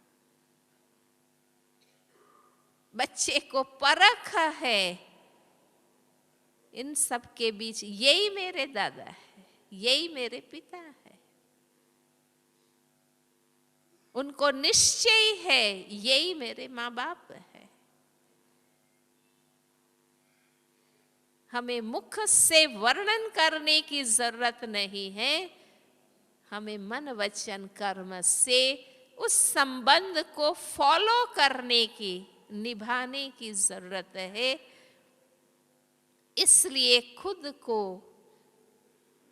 बच्चे को परख है इन सब के बीच, यही मेरे दादा है, यही मेरे पिता है। उनको निश्चय है यही मेरे माँ बाप है। हमें मुख से वर्णन करने की जरूरत नहीं है, हमें मन वचन कर्म से उस संबंध को फॉलो करने की, निभाने की जरूरत है। इसलिए खुद को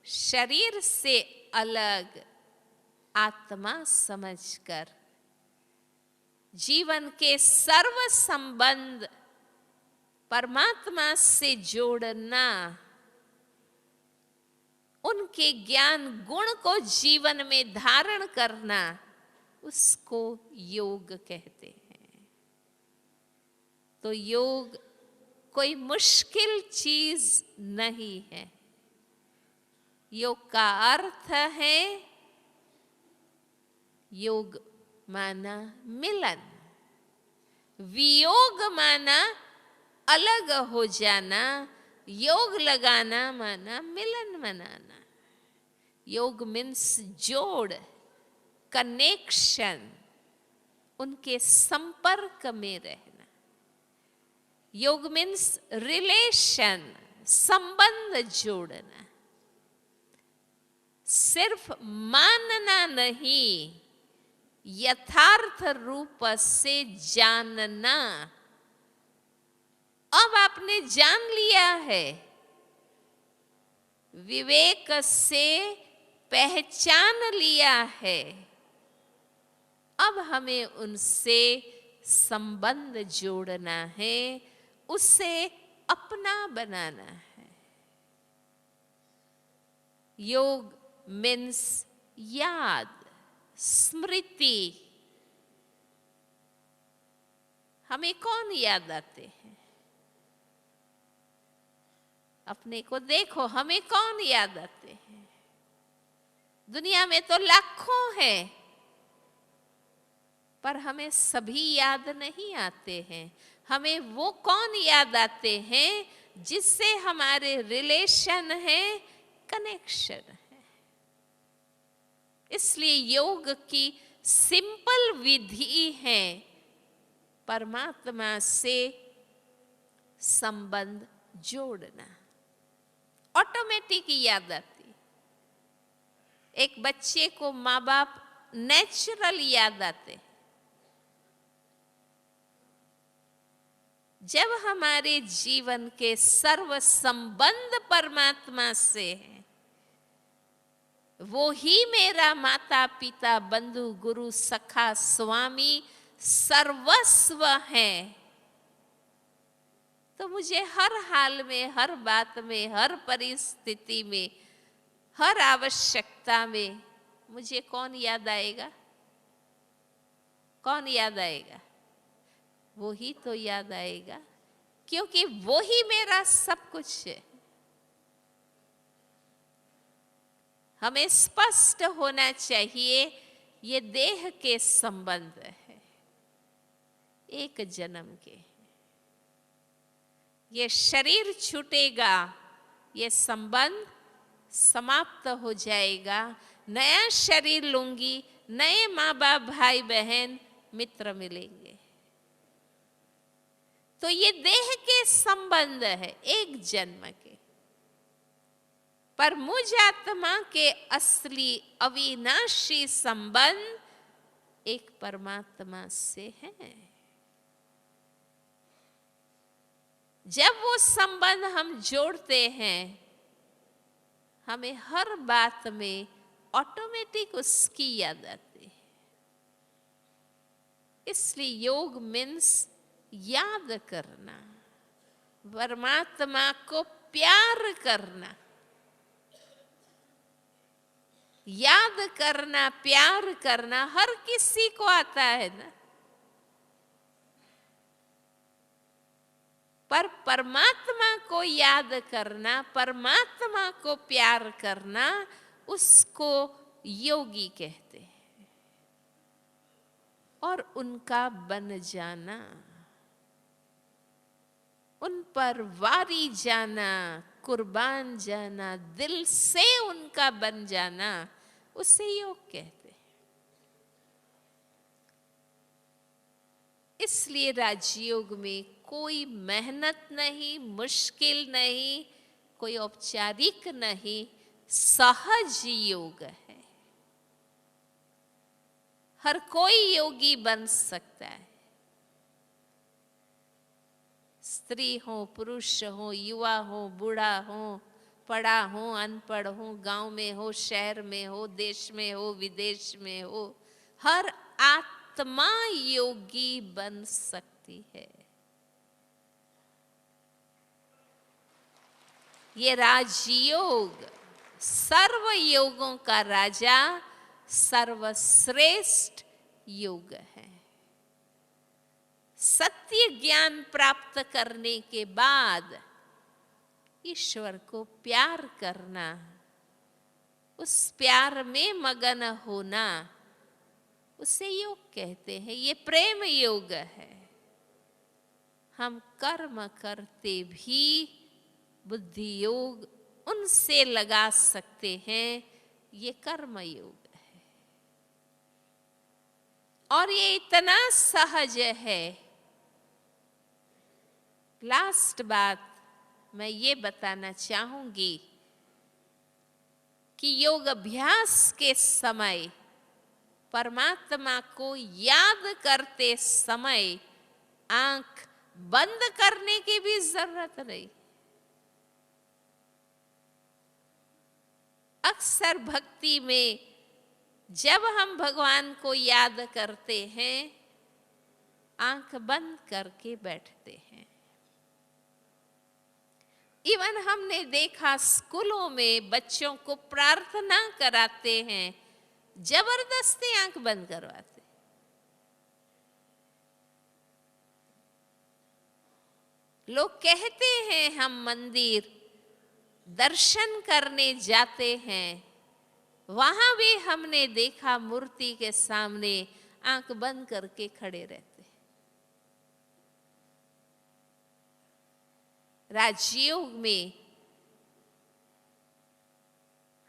शरीर से अलग आत्मा समझकर जीवन के सर्व संबंध परमात्मा से जोड़ना, उनके ज्ञान गुण को जीवन में धारण करना, उसको योग कहते हैं। तो योग कोई मुश्किल चीज नहीं है। योग का अर्थ है, योग माना मिलन, वियोग माना अलग हो जाना, योग लगाना माना मिलन मनाना। योग मीन्स जोड़, कनेक्शन, उनके संपर्क में रहना। योग मीन्स रिलेशन, संबंध जोड़ना। सिर्फ मानना नहीं, यथार्थ रूप से जानना। अब आपने जान लिया है, विवेक से पहचान लिया है, अब हमें उनसे संबंध जोड़ना है, उसे अपना बनाना है। योग मीन्स याद, स्मृति। हमें कौन याद आते हैं? अपने को देखो, हमें कौन याद आते हैं? दुनिया में तो लाखों हैं, पर हमें सभी याद नहीं आते हैं। हमें वो कौन याद आते हैं जिससे हमारे रिलेशन है, कनेक्शन है। इसलिए योग की सिंपल विधि है परमात्मा से संबंध जोड़ना। ऑटोमेटिक याद आती। एक बच्चे को माँ बाप नेचुरल याद आते हैं। जब हमारे जीवन के सर्व संबंध परमात्मा से है, वो ही मेरा माता पिता बंधु गुरु सखा स्वामी सर्वस्व है, तो मुझे हर हाल में, हर बात में, हर परिस्थिति में, हर आवश्यकता में मुझे कौन याद आएगा? कौन याद आएगा? वो ही तो याद आएगा, क्योंकि वो ही मेरा सब कुछ है। हमें स्पष्ट होना चाहिए, ये देह के संबंध है, एक जन्म के। ये शरीर छूटेगा, ये संबंध समाप्त हो जाएगा। नया शरीर लूंगी, नए माँ बाप भाई बहन मित्र मिलेंगे। तो ये देह के संबंध है, एक जन्म के। पर मुझ आत्मा के असली अविनाशी संबंध एक परमात्मा से है। जब वो संबंध हम जोड़ते हैं, हमें हर बात में ऑटोमेटिक उसकी याद आती है। इसलिए योग मीन्स याद करना, परमात्मा को प्यार करना। याद करना, प्यार करना हर किसी को आता है ना, पर परमात्मा को याद करना, परमात्मा को प्यार करना, उसको योगी कहते हैं। और उनका बन जाना, उन पर वारी जाना, कुर्बान जाना, दिल से उनका बन जाना, उसे योग कहते हैं। इसलिए राजयोग में कोई मेहनत नहीं, मुश्किल नहीं, कोई औपचारिक नहीं, सहज योग है। हर कोई योगी बन सकता है। स्त्री हो, पुरुष हो, युवा हो, बूढ़ा हो, पढ़ा हो, अनपढ़ हो, गांव में हो, शहर में हो, देश में हो, विदेश में हो, हर आत्मा योगी बन सकती है। ये राजयोग सर्व योगों का राजा, सर्वश्रेष्ठ योग है। सत्य ज्ञान प्राप्त करने के बाद ईश्वर को प्यार करना, उस प्यार में मगन होना, उसे योग कहते हैं। ये प्रेम योग है। हम कर्म करते भी बुद्धि योग उनसे लगा सकते हैं। ये कर्म योग है और ये इतना सहज है। लास्ट बात मैं ये बताना चाहूंगी कि योग अभ्यास के समय, परमात्मा को याद करते समय आंख बंद करने की भी जरूरत नहीं। अक्सर भक्ति में जब हम भगवान को याद करते हैं, आंख बंद करके बैठते हैं। इवन हमने देखा स्कूलों में बच्चों को प्रार्थना कराते हैं, जबरदस्ती आंख बंद करवाते। लोग कहते हैं हम मंदिर दर्शन करने जाते हैं, वहां भी हमने देखा मूर्ति के सामने आंख बंद करके खड़े रहते। राजयोग में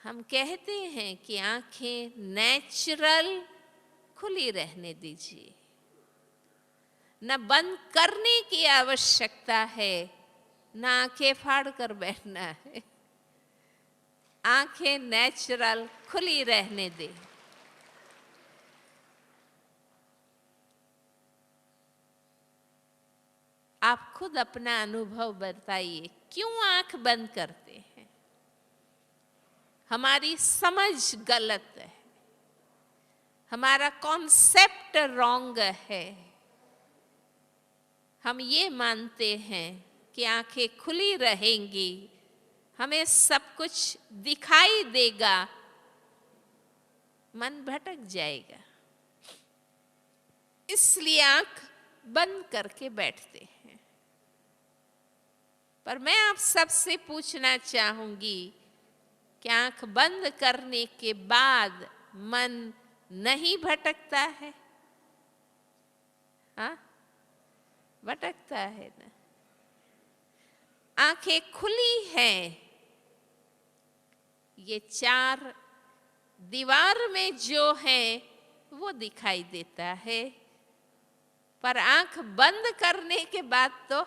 हम कहते हैं कि आंखें नेचुरल खुली रहने दीजिए, न बंद करने की आवश्यकता है, न आंखें फाड़ कर बैठना है। आंखें नेचुरल खुली रहने दे। आप खुद अपना अनुभव बताइए, क्यों आंख बंद करते हैं? हमारी समझ गलत है, हमारा कॉन्सेप्ट रॉन्ग है। हम ये मानते हैं कि आंखें खुली रहेंगी, हमें सब कुछ दिखाई देगा, मन भटक जाएगा, इसलिए आंख बंद करके बैठते हैं। पर मैं आप सबसे पूछना चाहूंगी कि आंख बंद करने के बाद मन नहीं भटकता है? हाँ, भटकता है ना। आंखें खुली हैं, ये चार दीवार में जो है वो दिखाई देता है, पर आंख बंद करने के बाद तो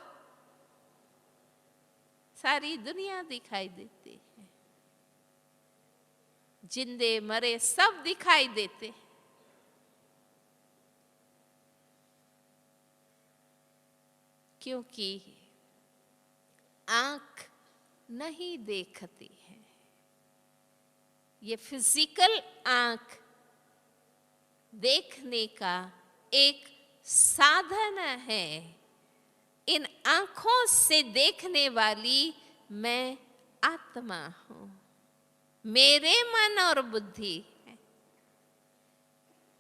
सारी दुनिया दिखाई देती है। जिंदे मरे सब दिखाई देते। क्योंकि आंख नहीं देखती है। ये फिजिकल आंख देखने का एक साधन है। इन आंखों से देखने वाली मैं आत्मा हूं, मेरे मन और बुद्धि है।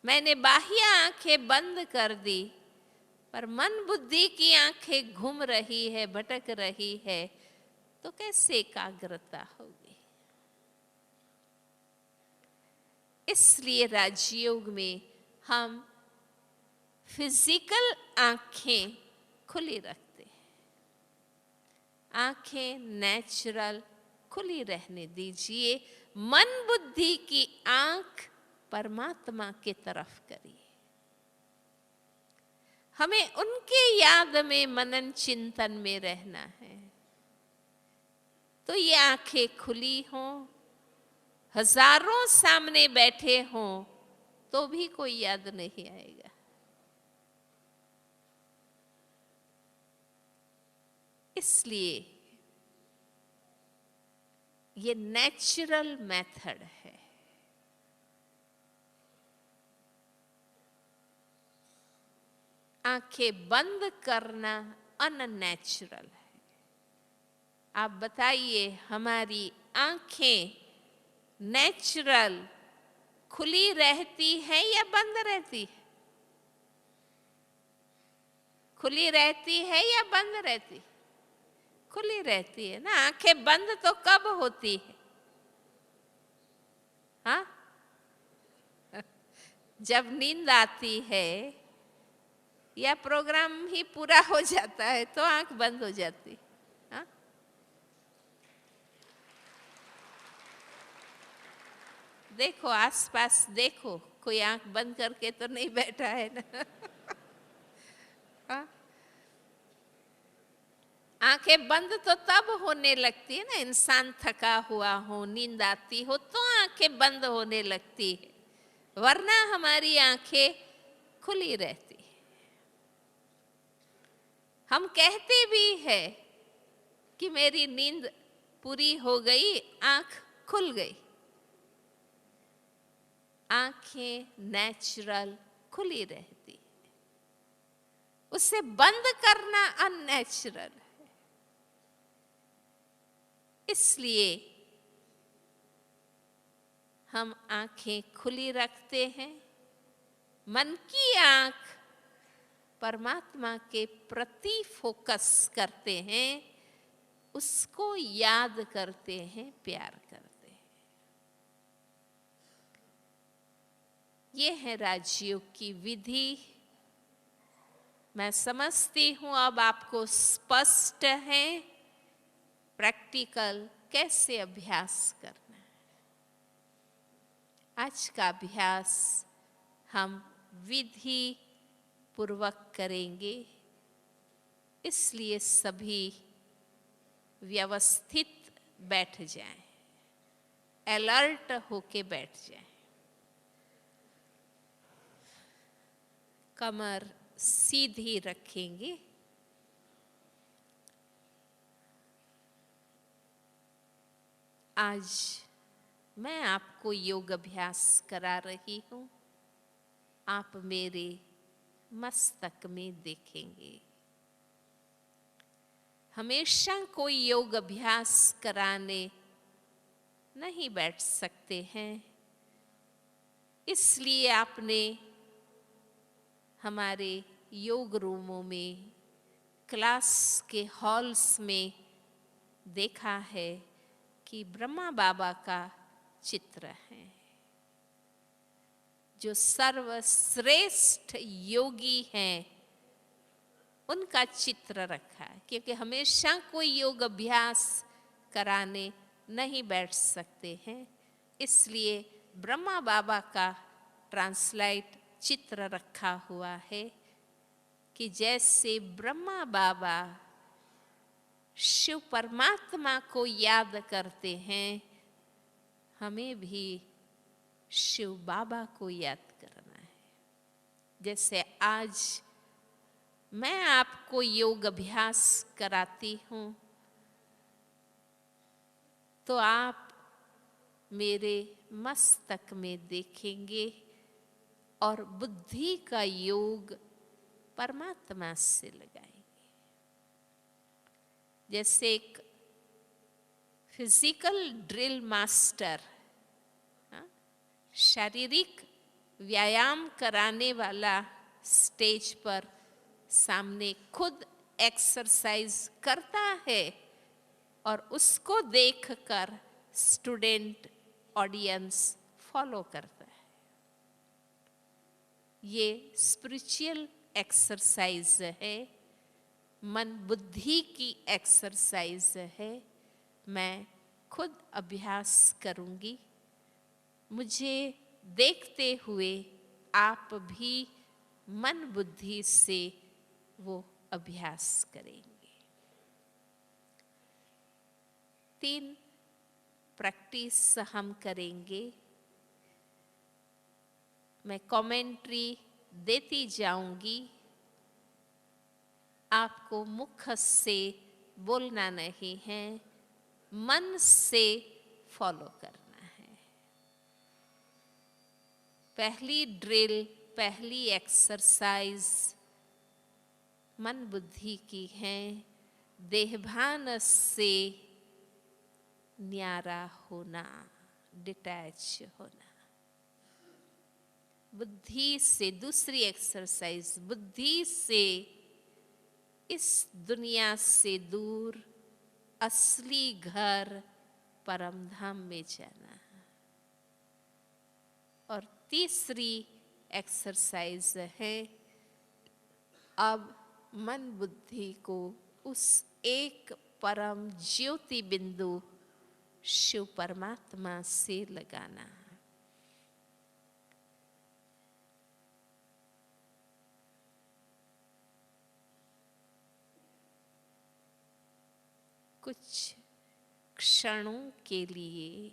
मैंने बाह्य आंखें बंद कर दी, पर मन बुद्धि की आंखें घूम रही है, भटक रही है, तो कैसे एकाग्रता होगी? इसलिए राजयोग में हम फिजिकल आंखें खुली रखते हैं। आंखें नेचुरल खुली रहने दीजिए। मन बुद्धि की आंख परमात्मा की तरफ करिए। हमें उनके याद में मनन चिंतन में रहना है। तो ये आंखें खुली हों, हजारों सामने बैठे हों, तो भी कोई याद नहीं आएगा। इसलिए ये नेचुरल मेथड है। आंखें बंद करना अननेचुरल है। आप बताइए, हमारी आंखें नेचुरल खुली रहती है या बंद रहती है? खुली रहती है या बंद रहती? खुली रहती है ना। आंखें बंद तो कब होती है? हाँ, जब नींद आती है या प्रोग्राम ही पूरा हो जाता है तो आंख बंद हो जाती। हाँ, देखो आसपास, देखो कोई आंख बंद करके तो नहीं बैठा है ना। हाँ? आंखें बंद तो तब होने लगती है ना, इंसान थका हुआ हो, नींद आती हो तो आंखें बंद होने लगती है, वरना हमारी आंखें खुली रहती है। हम कहते भी है कि मेरी नींद पूरी हो गई, आंख खुल गई। आंखें नेचुरल खुली रहती है, उसे बंद करना अननेचुरल है। इसलिए हम आंखें खुली रखते हैं, मन की आंख परमात्मा के प्रति फोकस करते हैं, उसको याद करते हैं, प्यार करते हैं। ये है राजयोग की विधि। मैं समझती हूं अब आपको स्पष्ट है प्रैक्टिकल कैसे अभ्यास करना है। आज का अभ्यास हम विधि पूर्वक करेंगे, इसलिए सभी व्यवस्थित बैठ जाएं, अलर्ट होके बैठ जाएं। कमर सीधी रखेंगे, आज मैं आपको योग अभ्यास करा रही हूं, आप मेरे मस्तक में देखेंगे। हमेशा कोई योग अभ्यास कराने नहीं बैठ सकते हैं, इसलिए आपने हमारे योग रूमों में, क्लास के हॉल्स में देखा है कि ब्रह्मा बाबा का चित्र है। जो सर्वश्रेष्ठ योगी हैं, उनका चित्र रखा है, क्योंकि हमेशा कोई योग अभ्यास कराने नहीं बैठ सकते हैं, इसलिए ब्रह्मा बाबा का ट्रांसलाइट चित्र रखा हुआ है कि जैसे ब्रह्मा बाबा शिव परमात्मा को याद करते हैं, हमें भी शिव बाबा को याद करना है। जैसे आज मैं आपको योग अभ्यास कराती हूं, तो आप मेरे मस्तक में देखेंगे और बुद्धि का योग परमात्मा से लगाएंगे। जैसे एक फिजिकल ड्रिल मास्टर, शारीरिक व्यायाम कराने वाला स्टेज पर सामने खुद एक्सरसाइज करता है और उसको देखकर स्टूडेंट, ऑडियंस फॉलो करता है। ये स्पिरिचुअल एक्सरसाइज है, मन बुद्धि की एक्सरसाइज है। मैं खुद अभ्यास करूंगी, मुझे देखते हुए आप भी मन बुद्धि से वो अभ्यास करेंगे। 3 प्रैक्टिस हम करेंगे। मैं कमेंट्री देती जाऊंगी, आपको मुख से बोलना नहीं है, मन से फॉलो करना है। पहली ड्रिल, पहली एक्सरसाइज मन बुद्धि की है, देहभान से न्यारा होना, डिटैच होना। बुद्धि से दूसरी एक्सरसाइज, बुद्धि से इस दुनिया से दूर असली घर परम धाम में जाना। और तीसरी एक्सरसाइज है, अब मन बुद्धि को उस एक परम ज्योति बिंदु शिव परमात्मा से लगाना। कुछ क्षणों के लिए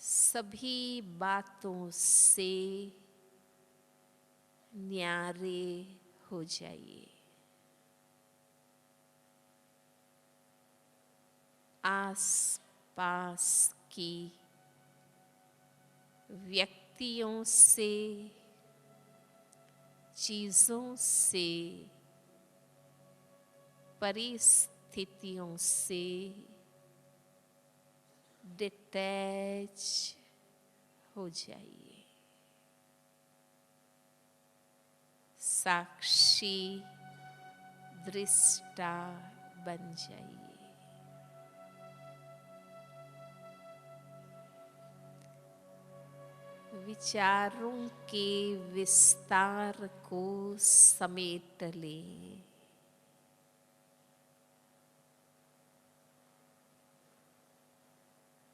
सभी बातों से न्यारे हो जाइए। आस पास की व्यक्तियों से, चीजों से, परिस्थितियों से डिटैच हो जाइए। साक्षी दृष्टा बन जाइए। विचारों के विस्तार को समेट लें।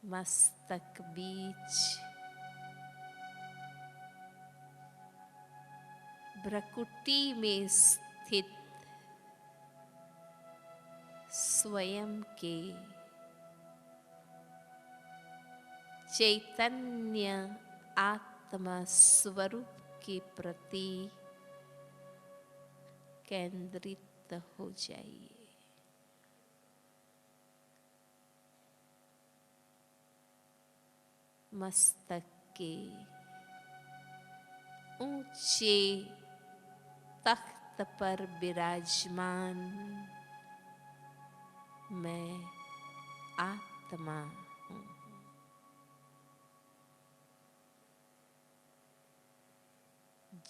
मस्तक बीच भ्रकुटी में स्थित स्वयं के चैतन्य आत्मा स्वरूप के प्रति केंद्रित हो जाइए। मस्तक के ऊंचे तख्त पर विराजमान मैं आत्मा हूँ।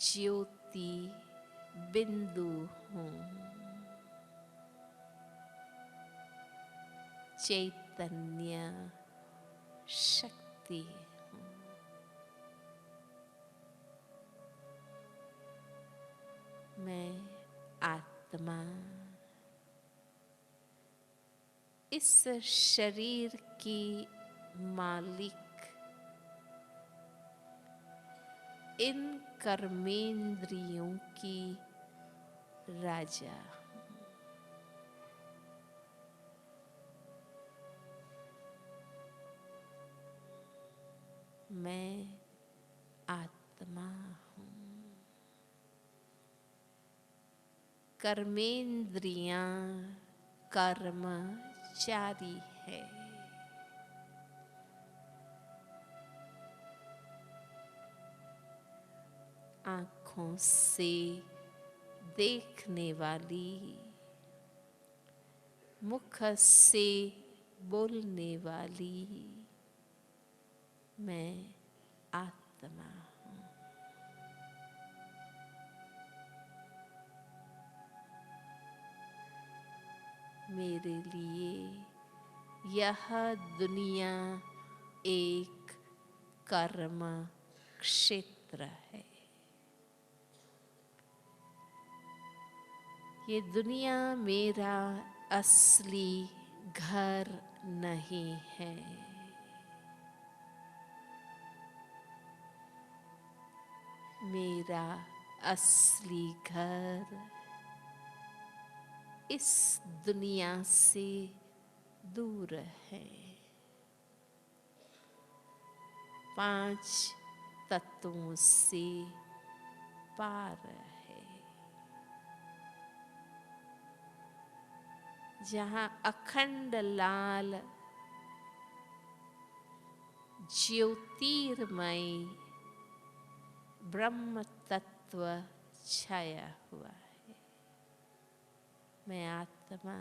ज्योति बिंदु हूँ। चैतन्य शक्ति हूँ। मैं आत्मा इस शरीर की मालिक, इन कर्मेंद्रियों की राजा हूँ। मैं आत्मा हूँ। कर्मेंद्रियां कर्मचारी है। आँखों से देखने वाली, मुख से बोलने वाली मैं आत्मा हूँ। मेरे लिए यह दुनिया एक कर्म क्षेत्र है। ये दुनिया मेरा असली घर नहीं है। मेरा असली घर इस दुनिया से दूर है। 5 तत्वों से पार है। जहाँ अखंड लाल ज्योतिर्मय ब्रह्म तत्व छाया हुआ है। मैं आत्मा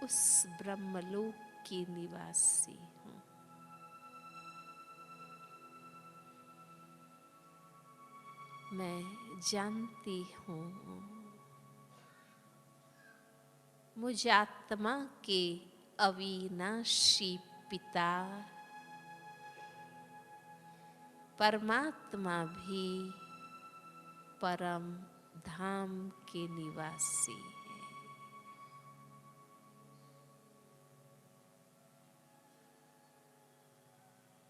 उस ब्रह्मलोक की निवासी हूँ। मैं जानती हूँ मुझ आत्मा के अविनाशी पिता परमात्मा भी परम धाम के निवासी है।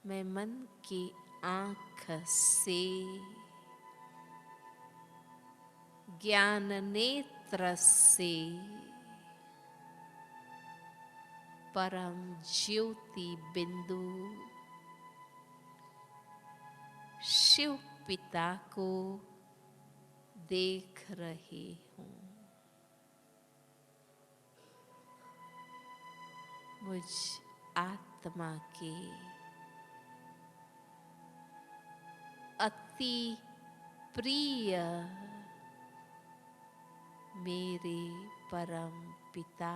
मैं मन की आँख से ज्ञान नेत्र से परम ज्योति बिंदु शिव पिता को देख रही हूँ। मुझ आत्मा के अति प्रिय मेरे परम पिता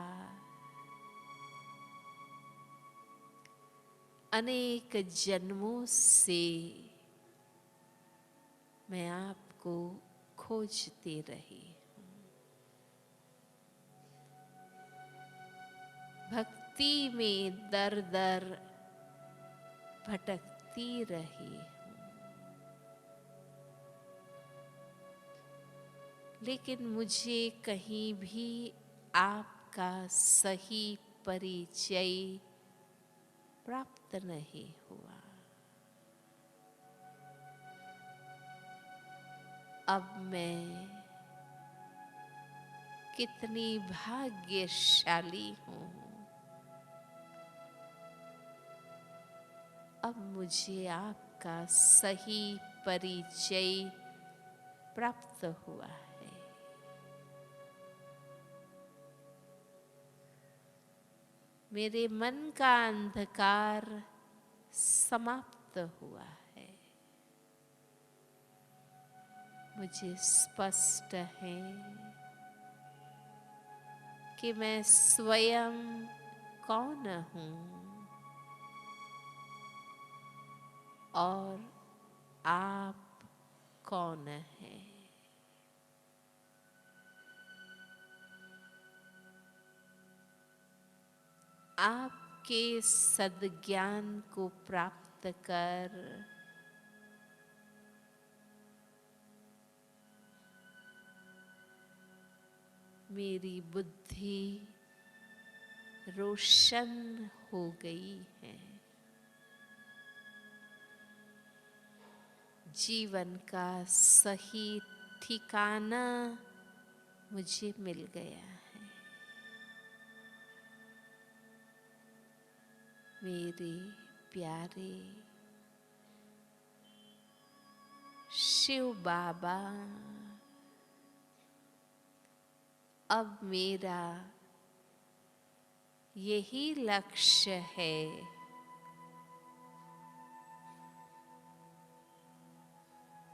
अनेक जन्मों से मैं आपको खोजती रही हूँ। भक्ति में दर दर भटकती रही हूँ, लेकिन मुझे कहीं भी आपका सही परिचय प्राप्त नहीं हुआ। अब मैं कितनी भाग्यशाली हूँ। अब मुझे आपका सही परिचय प्राप्त हुआ है। मेरे मन का अंधकार समाप्त हुआ है। मुझे स्पष्ट है कि मैं स्वयं कौन हूँ और आप कौन हैं। आपके सद्ज्ञान को प्राप्त कर मेरी बुद्धि रोशन हो गई है। जीवन का सही ठिकाना मुझे मिल गया है। मेरे प्यारे शिव बाबा, अब मेरा यही लक्ष्य है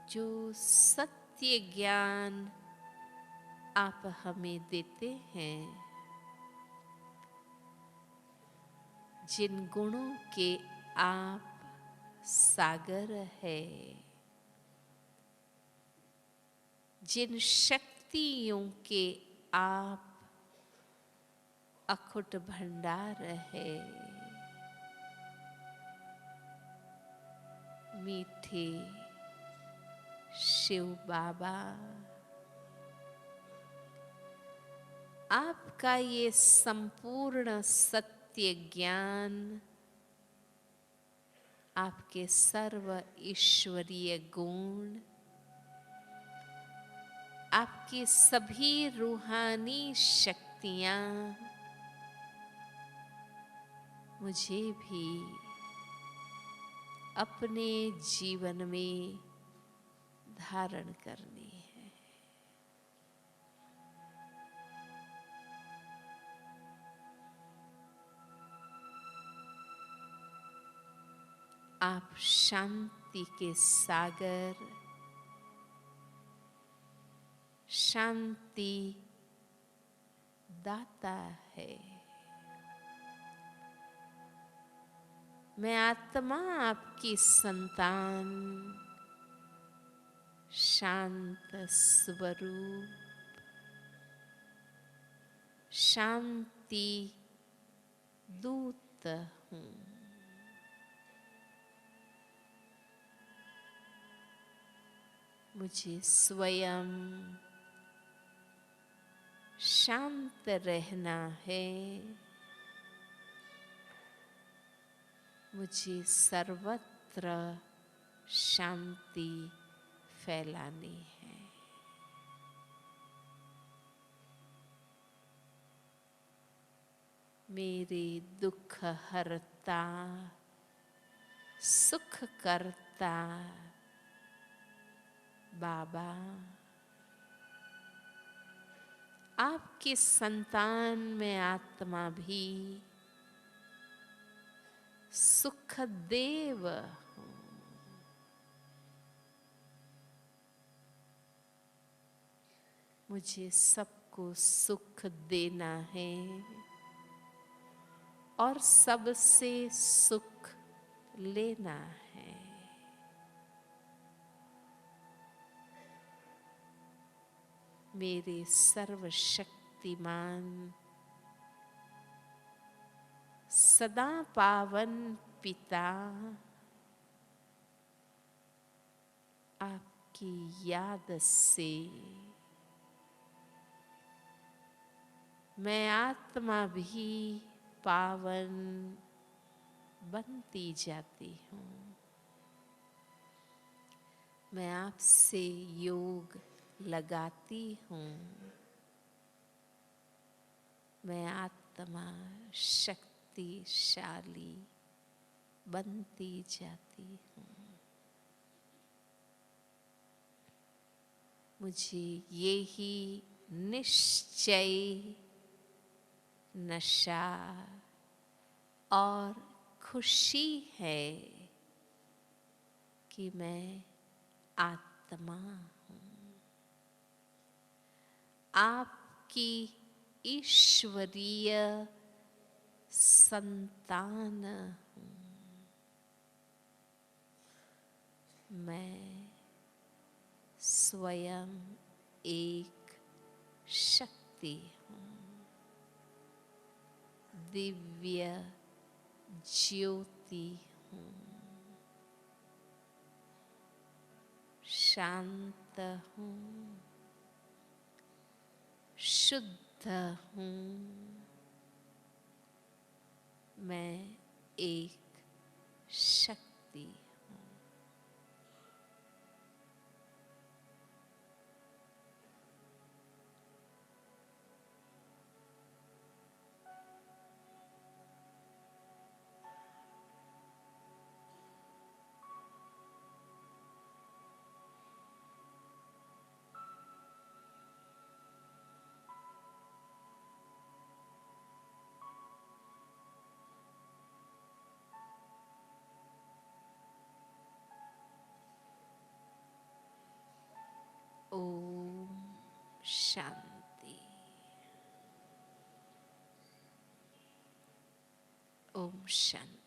जो सत्य ज्ञान आप हमें देते हैं, जिन गुणों के आप सागर है, जिन शक्तियों के आप अखुट भंडार है, मीठे शिव बाबा, आपका ये संपूर्ण सत्य ज्ञान, आपके सर्व ईश्वरीय गुण, आपकी सभी रूहानी शक्ति शक्तियाँ मुझे भी अपने जीवन में धारण करनी है। आप शांति के सागर, शांति दाता है। मैं आत्मा आपकी संतान, शांत स्वरूप, शांति दूत हूँ। मुझे स्वयं शांत रहना है। मुझे सर्वत्र शांति फैलानी है। मेरे दुख हरता, सुख करता बाबा, आपकी संतान में आत्मा भी सुखदेव हूँ। मुझे सबको सुख देना है और सबसे सुख लेना है। मेरे सर्वशक्तिमान सदा पावन पिता, आपकी याद से मैं आत्मा भी पावन बनती जाती हूँ। मैं आपसे योग लगाती हूँ। मैं आत्मा शक्तिशाली बनती जाती हूँ। मुझे यही निश्चय, नशा और खुशी है कि मैं आत्मा हूँ, आपकी ईश्वरीय संतान हूँ। मैं स्वयं एक शक्ति हूँ, दिव्य ज्योति हूँ, शांत हूँ, शुद्ध हूँ। मैं एक शक्ति हूँ। ओम शांति। ओम शांति।